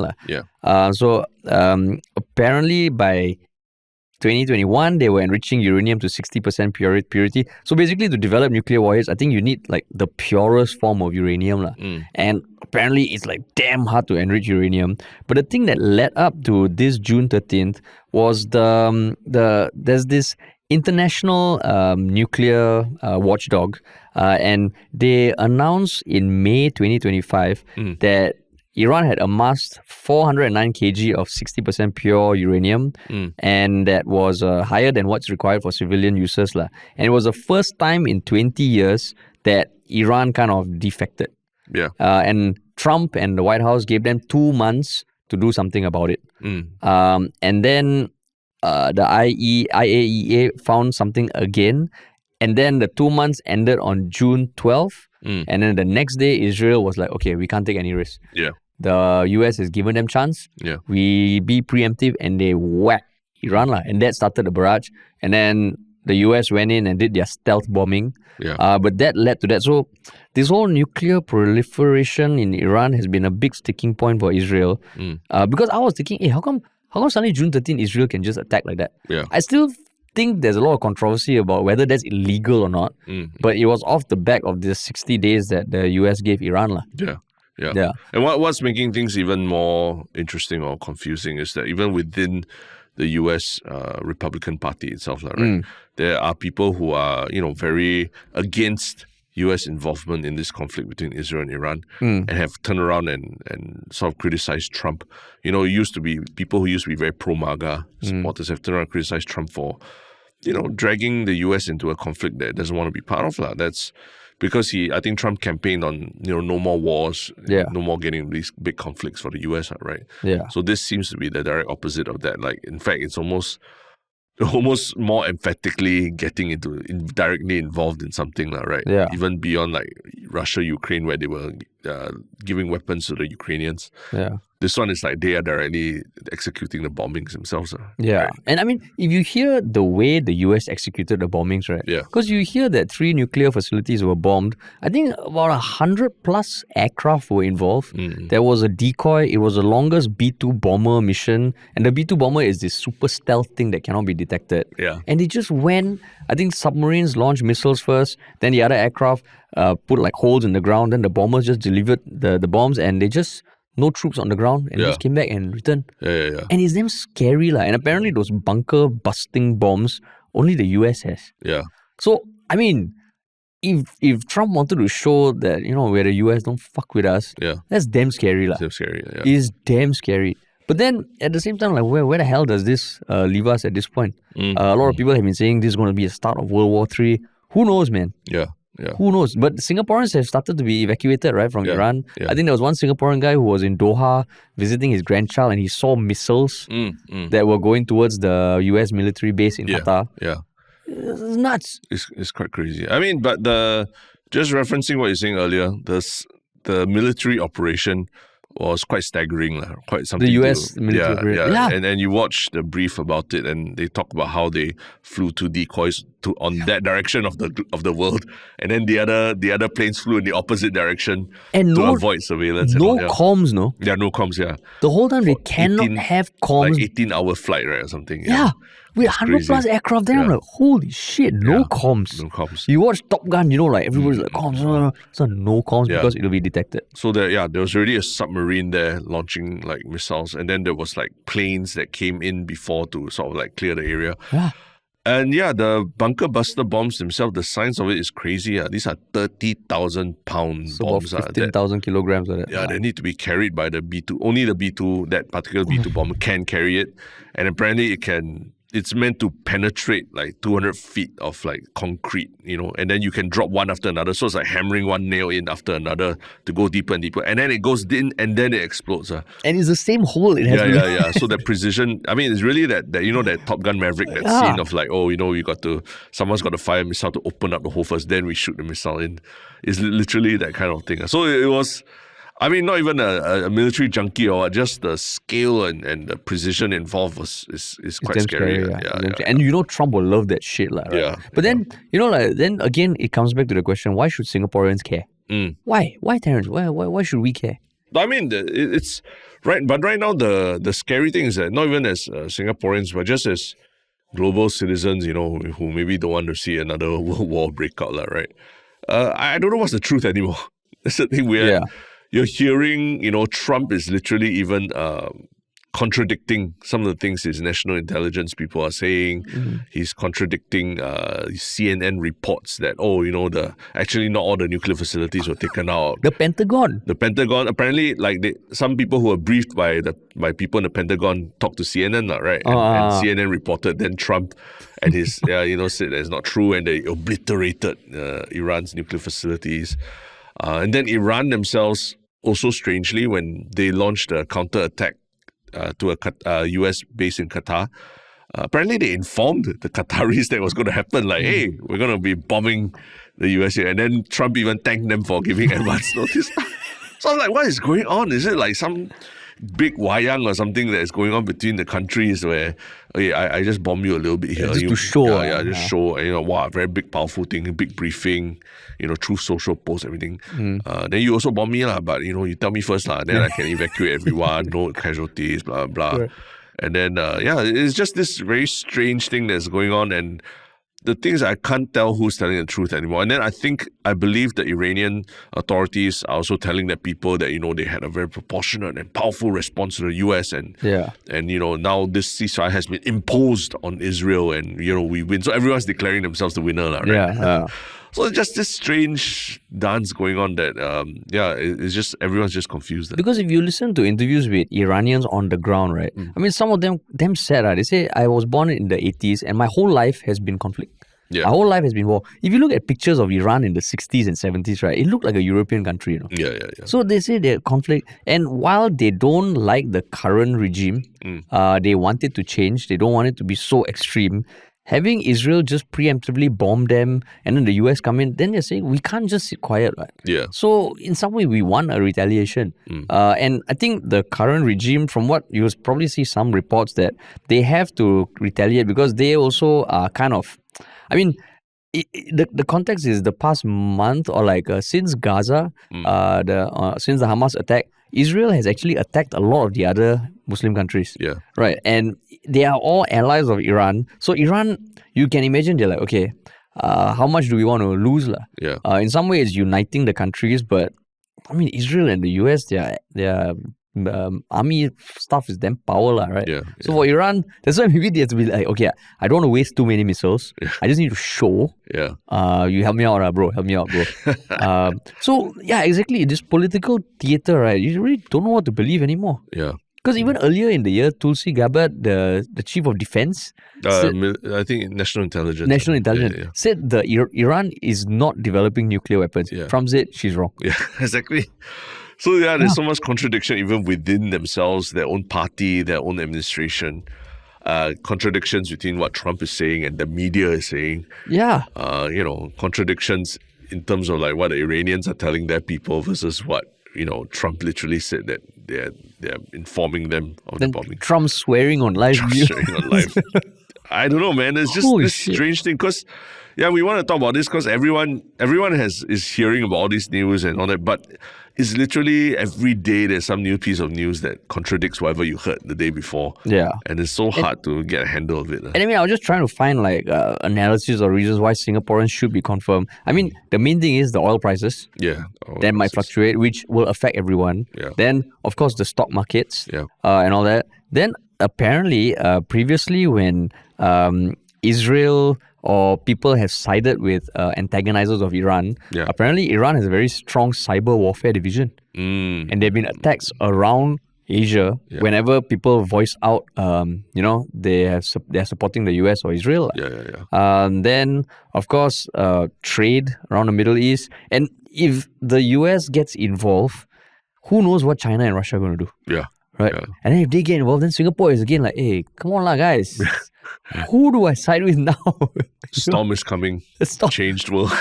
S1: So apparently by 2021, they were enriching uranium to 60% purity. So basically, to develop nuclear warheads, I think you need like the purest form of uranium. And apparently, it's like damn hard to enrich uranium. But the thing that led up to this June 13th was there's this international nuclear watchdog, and they announced in May 2025 that Iran had amassed 409 kg of 60% pure uranium, and that was higher than what's required for civilian uses. And it was the first time in 20 years that Iran kind of defected. And Trump and the White House gave them 2 months to do something about it. And then the IAEA found something again. And then the 2 months ended on June 12th. And then the next day, Israel was like, okay, we can't take any risk. The US has given them chance. We be preemptive, and they whacked Iran. And that started the barrage. And then the US went in and did their stealth bombing. But that led to that. So this whole nuclear proliferation in Iran has been a big sticking point for Israel. Because I was thinking, hey, how come suddenly June 13th Israel can just attack like that? I still think there's a lot of controversy about whether that's illegal or not. But it was off the back of the 60 days that the US gave Iran.
S2: Yeah. And what's making things even more interesting or confusing is that even within the US Republican Party itself, right? There are people who are, very against US involvement in this conflict between Israel and Iran, and have turned around and sort of criticized Trump. Used to be people who used to be very pro-MAGA supporters have turned around and criticized Trump for, dragging the US into a conflict that it doesn't want to be part of. That's because I think Trump campaigned on, no more wars, no more getting these big conflicts for the US, right? So this seems to be the direct opposite of that. Like, in fact, it's almost more emphatically getting directly involved in something, right? Even beyond like Russia, Ukraine, where they were giving weapons to the Ukrainians. This one is like they are directly executing the bombings themselves. Right?
S1: And I mean, if you hear the way the US executed the bombings, right? Because you hear that 3 nuclear facilities were bombed. I think about 100+ aircraft were involved. There was a decoy. It was the longest B-2 bomber mission. And the B-2 bomber is this super stealth thing that cannot be detected. And they just went, I think submarines launched missiles first, then the other aircraft put like holes in the ground, then the bombers just delivered the bombs, and they just no troops on the ground and just came back and returned. And it's damn scary. And apparently those bunker busting bombs, only the US has. So, I mean, if Trump wanted to show that, we're the US, don't fuck with us, that's damn scary.
S2: Damn scary,
S1: It's damn scary. But then, at the same time, like, where the hell does this leave us at this point? A lot of people have been saying this is going to be a start of World War III. Who knows, man? Who knows? But Singaporeans have started to be evacuated, right, from Iran. I think there was one Singaporean guy who was in Doha visiting his grandchild, and he saw missiles that were going towards the US military base in Qatar. It's nuts.
S2: It's quite crazy. I mean, but just referencing what you're saying earlier, the military operation was quite staggering, quite something.
S1: The US military.
S2: And you watch the brief about it, and they talk about how they flew 2 decoys on that direction of the world, and then the other planes flew in the opposite direction to avoid surveillance.
S1: No comms,
S2: no comms.
S1: The whole time they cannot have comms.
S2: Like 18-hour flight, right, or something.
S1: with 100 plus aircraft. Then I'm like, holy shit, no comms.
S2: No comms.
S1: You watch Top Gun, you know, like everybody's like comms, so no comms because it'll be detected.
S2: So there was already a submarine there launching like missiles, and then there was like planes that came in before to sort of like clear the area.
S1: Yeah.
S2: And the bunker buster bombs themselves, the size of it is crazy. These are 30,000 pound
S1: So
S2: bombs.
S1: about 15,000 kilograms of that.
S2: Yeah, they need to be carried by the B2. Only the B2, that particular B2 bomber can carry it. And apparently it's meant to penetrate like 200 feet of like concrete, you know, and then you can drop one after another. So it's like hammering one nail in after another to go deeper and deeper. And then it goes in and then it explodes.
S1: And it's the same hole it has.
S2: Yeah. So the precision, I mean, it's really that you know, that Top Gun Maverick, that scene of like, oh, you know, someone's got to fire a missile to open up the hole first, then we shoot the missile in. It's literally that kind of thing. So it was, I mean, not even a military junkie or just the scale and the precision involved is quite scary.
S1: And you know, Trump will love that shit, right?
S2: Yeah.
S1: But then, you know, like, then again, it comes back to the question: why should Singaporeans care? Why, Terence? Why should we care?
S2: I mean, it's right. But right now, the scary thing is that not even as Singaporeans, but just as global citizens, you know, who maybe don't want to see another world war break out, right? I don't know what's the truth anymore. That's the thing. You're hearing, you know, Trump is literally even contradicting some of the things his national intelligence people are saying. He's contradicting CNN reports that, actually not all the nuclear facilities were taken out.
S1: The Pentagon,
S2: apparently, like some people who were briefed by people in the Pentagon talked to CNN, right? And CNN reported, then Trump and his, said that's not true, and they obliterated Iran's nuclear facilities. And then Iran themselves, also strangely, when they launched a counterattack to a US base in Qatar, apparently they informed the Qataris that was going to happen, like, hey, we're going to be bombing the US here. And then Trump even thanked them for giving advance notice. So I was like, what is going on? Is it like some big wayang or something that is going on between the countries where, okay, I just bomb you a little bit here.
S1: Just to show.
S2: Just show, wow, very big, powerful thing, big briefing, through social posts, everything. Then you also bomb me, but, you tell me first, then I can evacuate everyone, no casualties, blah, blah. Right. And then, it's just this very strange thing that's going on. And the things I can't tell who's telling the truth anymore. And then I believe the Iranian authorities are also telling the people that, they had a very proportionate and powerful response to the US. And now this ceasefire has been imposed on Israel and, we win. So everyone's declaring themselves the winner, right?
S1: Yeah.
S2: So it's just this strange dance going on that, it's just, everyone's just confused.
S1: Because if you listen to interviews with Iranians on the ground, right? I mean, some of them said, they say, I was born in the 80s and my whole life has been conflict. Yeah. My whole life has been war. If you look at pictures of Iran in the 60s and 70s, right, it looked like a European country,
S2: Yeah.
S1: So they say they're conflict. And while they don't like the current regime, they want it to change. They don't want it to be so extreme. Having Israel just preemptively bomb them and then the US come in, then they're saying we can't just sit quiet, right?
S2: Yeah.
S1: So in some way we want a retaliation. And I think the current regime, from what you'll probably see some reports that they have to retaliate because they also are kind of, I mean, the context is the past month or since Gaza, since the Hamas attack, Israel has actually attacked a lot of the other Muslim countries.
S2: Yeah.
S1: Right. And they are all allies of Iran. So Iran, you can imagine they're like, okay, how much do we want to lose?
S2: Yeah.
S1: In some way it's uniting the countries, but I mean, Israel and the US, their army stuff is damn power, right?
S2: Yeah.
S1: So for Iran, that's why maybe they have to be like, okay, I don't want to waste too many missiles.
S2: Yeah.
S1: I just need to show.
S2: Yeah.
S1: You help me out, bro. Help me out, bro. So yeah, exactly. This political theater, right? You really don't know what to believe anymore.
S2: Yeah.
S1: Because even earlier in the year, Tulsi Gabbard, the chief of defense,
S2: I think National Intelligence.
S1: Said Iran is not developing nuclear weapons.
S2: Yeah.
S1: Trump said she's wrong.
S2: Yeah, exactly. So there's so much contradiction even within themselves, their own party, their own administration. Contradictions between what Trump is saying and the media is saying.
S1: Yeah.
S2: Contradictions in terms of what the Iranians are telling their people versus what Trump literally said that they're informing them of the bombing.
S1: Trump swearing on live.
S2: I don't know, man. It's just
S1: Holy
S2: this
S1: shit.
S2: strange thing because, yeah, we want to talk about this because everyone is hearing about all these news and all that, but it's literally every day there's some new piece of news that contradicts whatever you heard the day before.
S1: Yeah.
S2: And it's so hard to get a handle of it.
S1: And I mean, I was just trying to find like analysis or reasons why Singaporeans should be confirmed. I mean, the main thing is the oil prices.
S2: Yeah.
S1: That might fluctuate, which will affect everyone.
S2: Yeah.
S1: Then, of course, the stock markets.
S2: Yeah.
S1: And all that. Then, apparently, previously when Israel or people have sided with antagonizers of Iran,
S2: Yeah.
S1: apparently Iran has a very strong cyber warfare division.
S2: Mm.
S1: And there have been attacks around Asia whenever people voice out, they're supporting the US or Israel.
S2: Yeah.
S1: Then, of course, trade around the Middle East. And if the US gets involved, who knows what China and Russia are going to do?
S2: Yeah.
S1: Right?
S2: Yeah.
S1: And then if they get involved, then Singapore is again like, hey, come on lah, guys. Who do I side with now?
S2: Storm is coming.
S1: Storm.
S2: Changed world.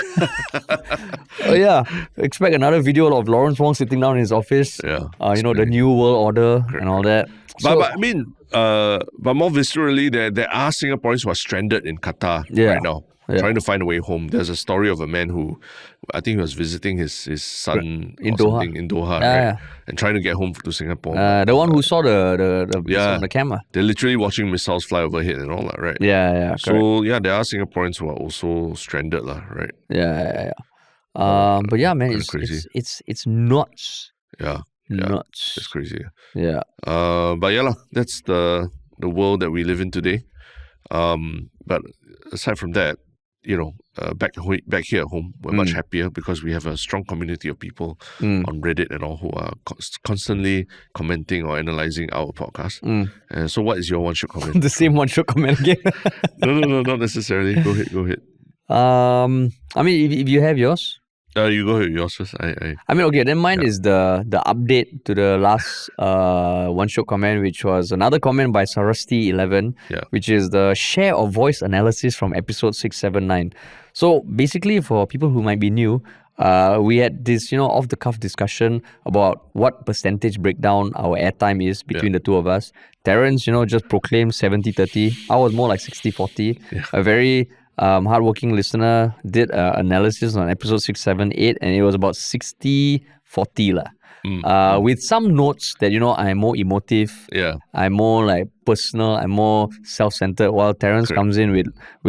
S1: Oh yeah. Expect another video of Lawrence Wong sitting down in his office.
S2: Yeah.
S1: The new world order and all that.
S2: But I mean, but more viscerally, there are Singaporeans who are stranded in Qatar right now, trying to find a way home. There's a story of a man who, I think he was visiting his son
S1: in
S2: or
S1: Doha.
S2: something in Doha,
S1: Yeah,
S2: right? And trying to get home to Singapore.
S1: The one who saw the on the camera.
S2: They're literally watching missiles fly overhead and all that, right?
S1: Yeah.
S2: So yeah, there are Singaporeans who are also stranded, right?
S1: Yeah. But yeah, man,
S2: Kinda crazy.
S1: it's nuts.
S2: Yeah.
S1: Nuts.
S2: It's crazy.
S1: Yeah.
S2: But yeah, that's the world that we live in today. But aside from that, back here at home, we're much happier because we have a strong community of people on Reddit and all who are constantly commenting or analyzing our podcast. So what is your one Shiok comment?
S1: The same one Shiok comment again.
S2: No, not necessarily. Go ahead.
S1: I mean, if you have yours.
S2: You go ahead with yours first.
S1: I mean, okay, then mine is the update to the last one Shiok comment, which was another comment by Sarasti11, which is the share of voice analysis from episode 679. So basically, for people who might be new, we had this, off-the-cuff discussion about what percentage breakdown our airtime is between the two of us. Terence, just proclaimed 70-30. I was more like 60-40. A very hardworking listener did analysis on episode 678, and it was about 60-40 lah. With some notes that I'm more emotive, I'm more like personal, I'm more self-centered, while Terence comes in with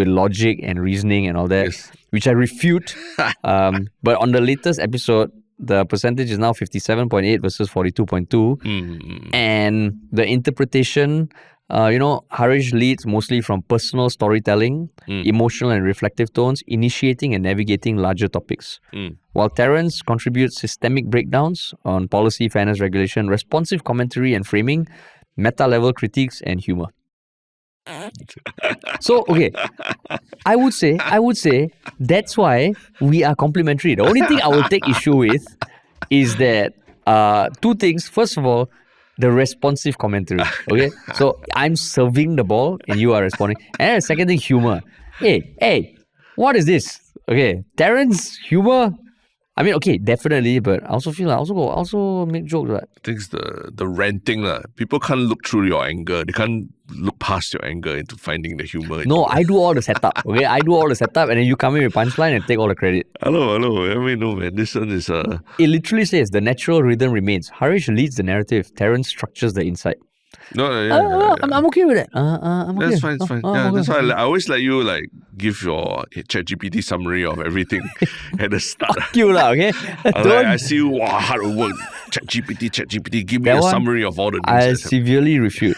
S1: logic and reasoning and all that, which I refute. But on the latest episode, the percentage is now 57.8 versus 42.2, and the interpretation, Harish leads mostly from personal storytelling, emotional and reflective tones, initiating and navigating larger topics. While Terence contributes systemic breakdowns on policy, fairness, regulation, responsive commentary and framing, meta-level critiques, and humor. So, okay, I would say that's why we are complementary. The only thing I will take issue with is that two things. First of all, the responsive commentary, okay? So I'm serving the ball and you are responding. And the second thing, humor. Hey, what is this? Okay, Terence, humor. I mean, okay, definitely, but I also feel I also make jokes, right?
S2: I think it's the ranting. People can't look through your anger. They can't look past your anger into finding the humor.
S1: No, I do all the setup, okay? I do all the setup and then you come in with punchline and take all the credit.
S2: Hello. I mean, no, man. This one is...
S1: It literally says, the natural rhythm remains. Harish leads the narrative. Terence structures the insight.
S2: No,
S1: I'm okay with that. I'm okay.
S2: That's fine. It's fine. That's why I always let you give your ChatGPT summary of everything at the start.
S1: Fuck you lah, okay?
S2: I see you hard at work. ChatGPT, give me a summary of all the news.
S1: I severely refute.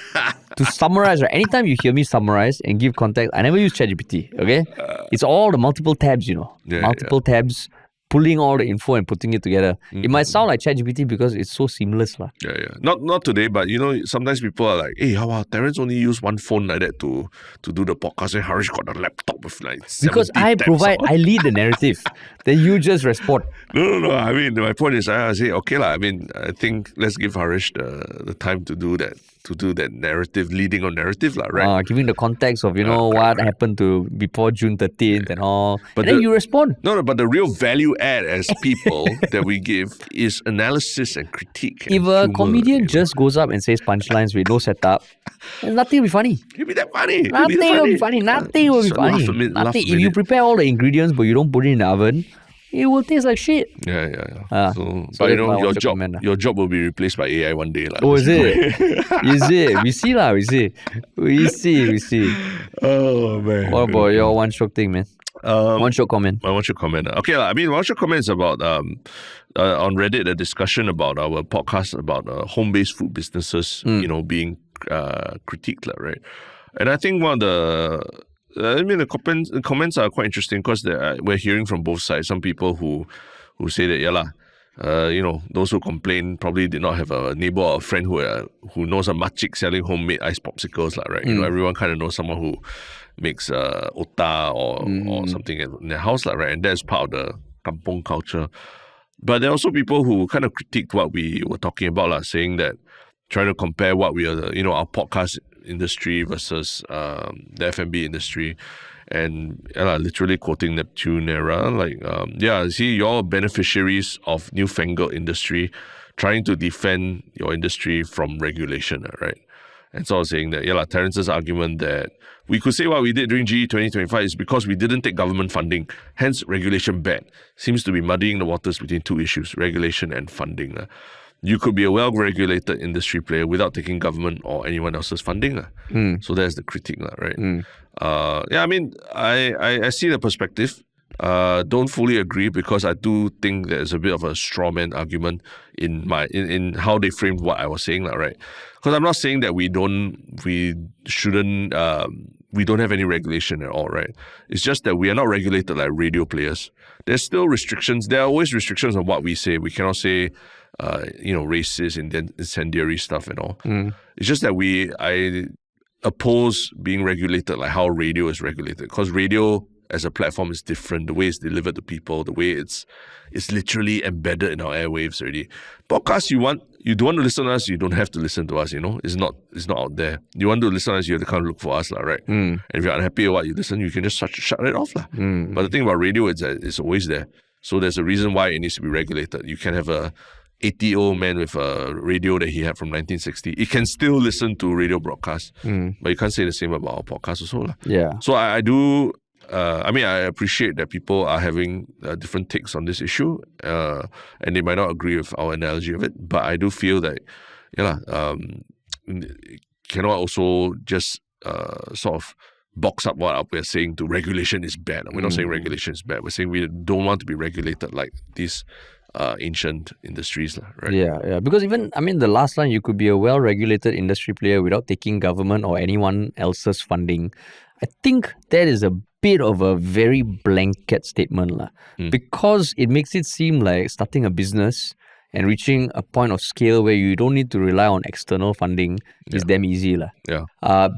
S1: To summarize, right? Anytime you hear me summarize and give context, I never use ChatGPT, okay? It's all the multiple tabs, multiple tabs, pulling all the info and putting it together. It might sound like ChatGPT because it's so seamless lah.
S2: Yeah. Not today, but sometimes people are like, hey, how Terence only use one phone like that to do the podcast, and Harish got a laptop with
S1: because I lead the narrative. Then you just respond.
S2: No. I mean, my point is, I say, okay lah. I mean, I think let's give Harish the time to do that do that narrative, leading on narrative, right?
S1: Giving the context of, what happened to before June 13th and all.
S2: But
S1: And then you respond.
S2: No, but the real value add as people that we give is analysis and critique.
S1: If
S2: and
S1: a
S2: humor,
S1: comedian just goes up and says punchlines with no setup, nothing will be funny.
S2: It'll be that funny.
S1: Nothing will be funny. Nothing will be
S2: Just
S1: funny.
S2: laugh a minute, laugh a
S1: Nothing. If you
S2: minute.
S1: prepare all the ingredients but you don't put it in the oven, it will taste like shit.
S2: Yeah.
S1: So
S2: But
S1: that's my one comment,
S2: your job will be replaced by AI one day.
S1: Oh, is it? Is it? We see lah. We see.
S2: Oh, man.
S1: What about your one Shiok thing, man? One Shiok comment.
S2: My one Shiok comment. Okay, I mean, one Shiok comment is about on Reddit, a discussion about our podcast about home-based food businesses, being critiqued, right? And I think one of the comments are quite interesting because we're hearing from both sides. Some people who say that, those who complain probably did not have a neighbor or a friend who knows a machik selling homemade ice popsicles, right? Everyone kind of knows someone who makes otah or something in their house, right? And that's part of the kampong culture. But there are also people who kind of critiqued what we were talking about, saying that trying to compare what we are, our podcast industry versus the F&B industry, and literally quoting Neptune era, you're beneficiaries of newfangled industry, trying to defend your industry from regulation, right? And so I was saying that, Terence's argument that we could say what we did during GE 2025 is because we didn't take government funding, hence regulation bad, seems to be muddying the waters between two issues, regulation and funding. You could be a well-regulated industry player without taking government or anyone else's funding. So that's the critique, right? I see the perspective. Don't fully agree because I do think there's a bit of a straw man argument in how they framed what I was saying, right? Because I'm not saying that we don't have any regulation at all, right? It's just that we are not regulated like radio players. There's still restrictions. There are always restrictions on what we say. We cannot say, racist and incendiary stuff and all. It's just that I oppose being regulated like how radio is regulated, because radio as a platform is different. The way it's delivered to people, the way it's literally embedded in our airwaves already. Podcasts, you don't want to listen to us, you don't have to listen to us, It's not out there. You want to listen to us, you have to come look for us, right? And if you're unhappy with what you listen, you can just shut it off. But the thing about radio is that it's always there. So there's a reason why it needs to be regulated. You can have a 80-year-old man with a radio that he had from 1960. He can still listen to radio broadcasts, but you can't say the same about our podcast also.
S1: Yeah.
S2: So I do... I appreciate that people are having different takes on this issue, and they might not agree with our analogy of it, but I do feel that, cannot also just sort of box up what we're saying to regulation is bad. We're not saying regulation is bad. We're saying we don't want to be regulated like these ancient industries, right?
S1: Yeah. Because even, the last line, you could be a well-regulated industry player without taking government or anyone else's funding. I think that is a bit of a very blanket statement, because it makes it seem like starting a business and reaching a point of scale where you don't need to rely on external funding is damn easy.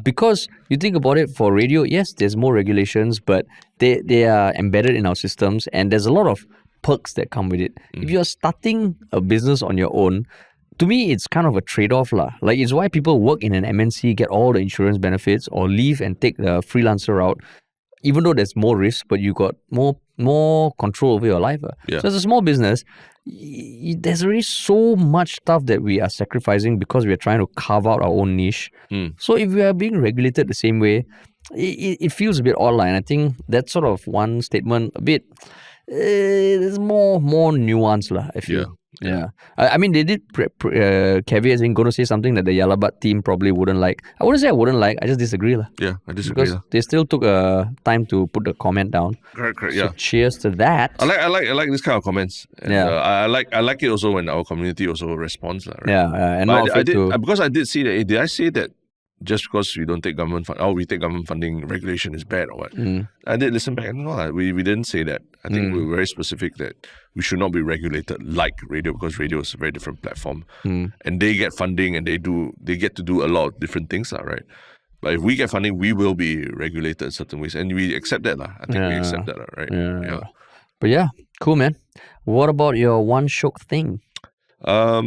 S1: Because you think about it, for radio, yes, there's more regulations, but they are embedded in our systems, and there's a lot of perks that come with it. If you're starting a business on your own, to me, it's kind of a trade-off. Like, it's why people work in an MNC, get all the insurance benefits, or leave and take the freelancer route, even though there's more risk, but you got more control over your life. So as a small business, there's already so much stuff that we are sacrificing because we are trying to carve out our own niche. So if we are being regulated the same way, it feels a bit odd. And I think that's sort of one statement a bit... there's more nuance, I feel. Yeah. They did caveat saying going to say something that the Ylb680 team probably wouldn't like. I wouldn't say I wouldn't like. I just disagree.
S2: Yeah, I disagree.
S1: Because they still took time to put the comment down.
S2: Correct.
S1: So cheers to that.
S2: I like this kind of comments. And, I like it also when our community also responds. Right?
S1: And
S2: because I did see that. Did I say that just because we don't take government funding, we take government funding, regulation is bad or what? I did listen back. No, we didn't say that. I think we were very specific that we should not be regulated like radio, because radio is a very different platform. And they get funding and they get to do a lot of different things, right? But if we get funding, we will be regulated in certain ways. And we accept that. I think we accept that, right?
S1: Yeah. But cool, man. What about your one Shiok thing?
S2: My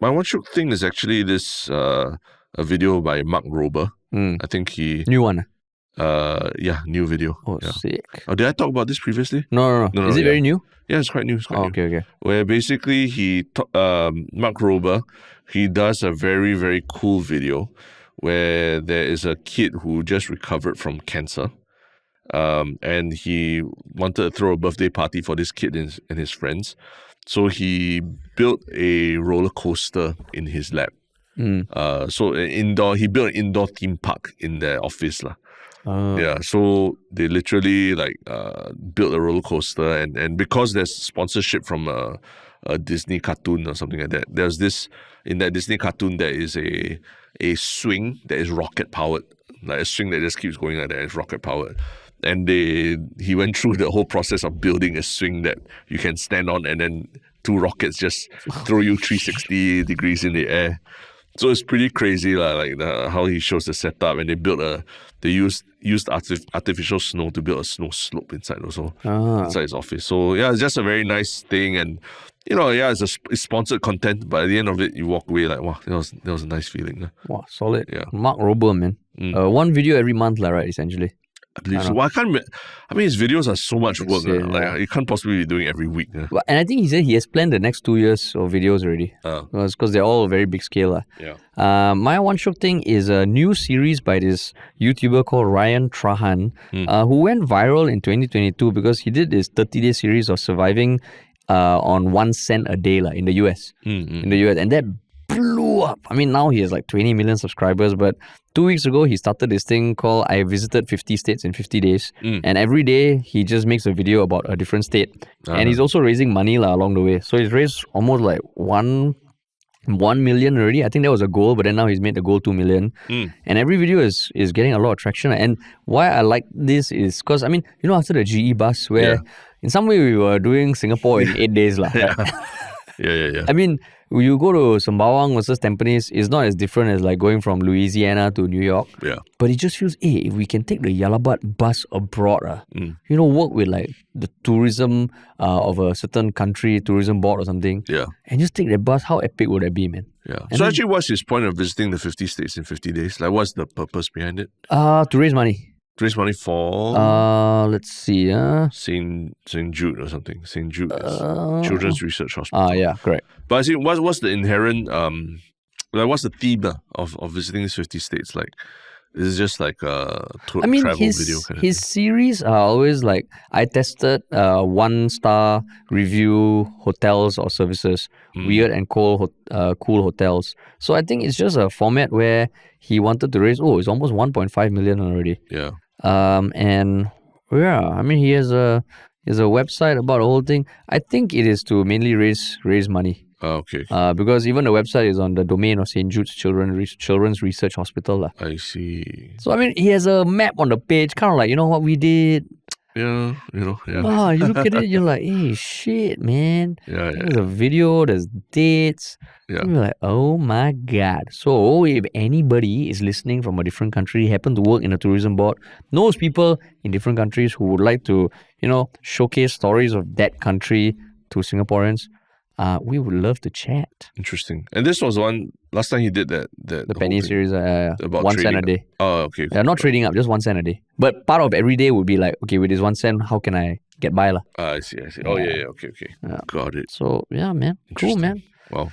S2: one Shiok thing is actually this... a video by Mark Rober. I think he
S1: New one.
S2: new video.
S1: Oh,
S2: yeah.
S1: sick.
S2: Oh, did I talk about this previously?
S1: No. Is it very new?
S2: Yeah, it's quite new. It's quite new.
S1: Okay.
S2: Where basically Mark Rober, he does a very, very cool video where there is a kid who just recovered from cancer. And he wanted to throw a birthday party for this kid and his friends. So he built a roller coaster in his lab. So he built an indoor theme park in their office. Yeah, so they literally built a roller coaster, and because there's sponsorship from a Disney cartoon or something like that, there's this, in that Disney cartoon there is a swing that is rocket powered, like a swing that just keeps going like that, is rocket powered. And he went through the whole process of building a swing that you can stand on, and then 2 rockets just throw you 360 degrees in the air. So it's pretty crazy, how he shows the setup, and they used artificial snow to build a snow slope inside his office. So yeah, it's just a very nice thing, and it's sponsored content, but at the end of it, you walk away like, wow, that was a nice feeling.
S1: Wow, solid.
S2: Yeah.
S1: Mark Rober, man. One video every month, right? Essentially.
S2: I believe so. Well, his videos are so much work. You can't possibly be doing every week.
S1: And I think he said he has planned the next 2 years of videos already. Because they're all very big scale.
S2: Yeah.
S1: My one Shiok Thing is a new series by this YouTuber called Ryan Trahan, who went viral in 2022 because he did this 30-day series of surviving on 1 cent a day in the US. In the US. And that blew up. I mean, now he has 20 million subscribers, but 2 weeks ago, he started this thing called I Visited 50 States in 50 Days. And every day, he just makes a video about a different state. And he's also raising money along the way. So he's raised almost 1 million already. I think that was a goal, but then now he's made the goal 2 million. And every video is getting a lot of traction. And why I like this is because, after the GE bus, where in some way we were doing Singapore in 8 days. Right?
S2: Yeah.
S1: I mean, you go to Sembawang versus Tampines, it's not as different as going from Louisiana to New York.
S2: Yeah.
S1: But it just feels, if we can take the Ylb680 bus abroad, work with the tourism of a certain country, tourism board or something.
S2: Yeah.
S1: And just take that bus, how epic would that be, man?
S2: Yeah. So actually, what's his point of visiting the 50 states in 50 days? What's the purpose behind it?
S1: To raise money.
S2: To raise money for?
S1: Let's see.
S2: St. Jude or something. St. Jude Children's Research Hospital.
S1: Yeah, correct.
S2: But I see, what's the inherent, what's the theme of visiting these 50 states? Is it just a travel video kind of
S1: his series are always I tested 1-star review hotels or services, weird and cool hotels. So I think it's just a format where he wanted to raise, it's almost 1.5 million already.
S2: Yeah.
S1: And he has a website about the whole thing. I think it is to mainly raise money.
S2: Okay.
S1: Because even the website is on the domain of St. Jude's Children's Research Hospital.
S2: I see.
S1: So, he has a map on the page, kind of what we did.
S2: Yeah, yeah.
S1: Wow, you look at it, you're like, hey, shit, man.
S2: Yeah.
S1: There's a video, there's dates.
S2: Yeah.
S1: You're like, oh my God. So, if anybody is listening from a different country, happen to work in a tourism board, knows people in different countries who would like to, showcase stories of that country to Singaporeans, we would love to chat.
S2: Interesting. And this was one last time he did that
S1: the penny series,
S2: about
S1: 1 cent a day.
S2: Oh, okay.
S1: Yeah, not trading up, just 1 cent a day. But part of every day would be okay, with this 1 cent, how can I get by?
S2: I see. Oh, yeah. Okay.
S1: Yeah.
S2: Got it.
S1: So, yeah, man. Cool, man.
S2: Wow.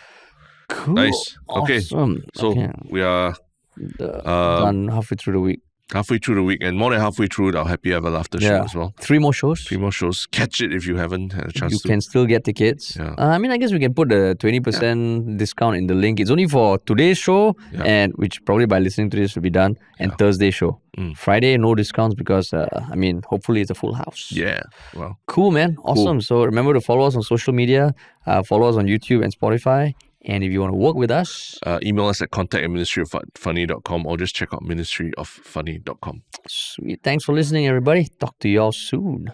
S1: Cool.
S2: Nice. Okay.
S1: Awesome.
S2: So we are
S1: done halfway through the week.
S2: Halfway through the week, and more than halfway through our Happy Ever Laughter show as well.
S1: 3 more shows.
S2: 3 more shows. Catch it if you haven't had a chance
S1: You
S2: to.
S1: can still get tickets.
S2: Yeah.
S1: I guess we can put the 20% discount in the link. It's only for today's show, and which probably by listening to this will be done, and Thursday show. Friday, no discounts because, hopefully it's a full house.
S2: Yeah. Wow.
S1: Cool, man. Awesome.
S2: Cool.
S1: So remember to follow us on social media, follow us on YouTube and Spotify. And if you want to work with us,
S2: email us at contact@ministryoffunny.com or just check out ministryoffunny.com.
S1: Sweet. Thanks for listening, everybody. Talk to y'all soon.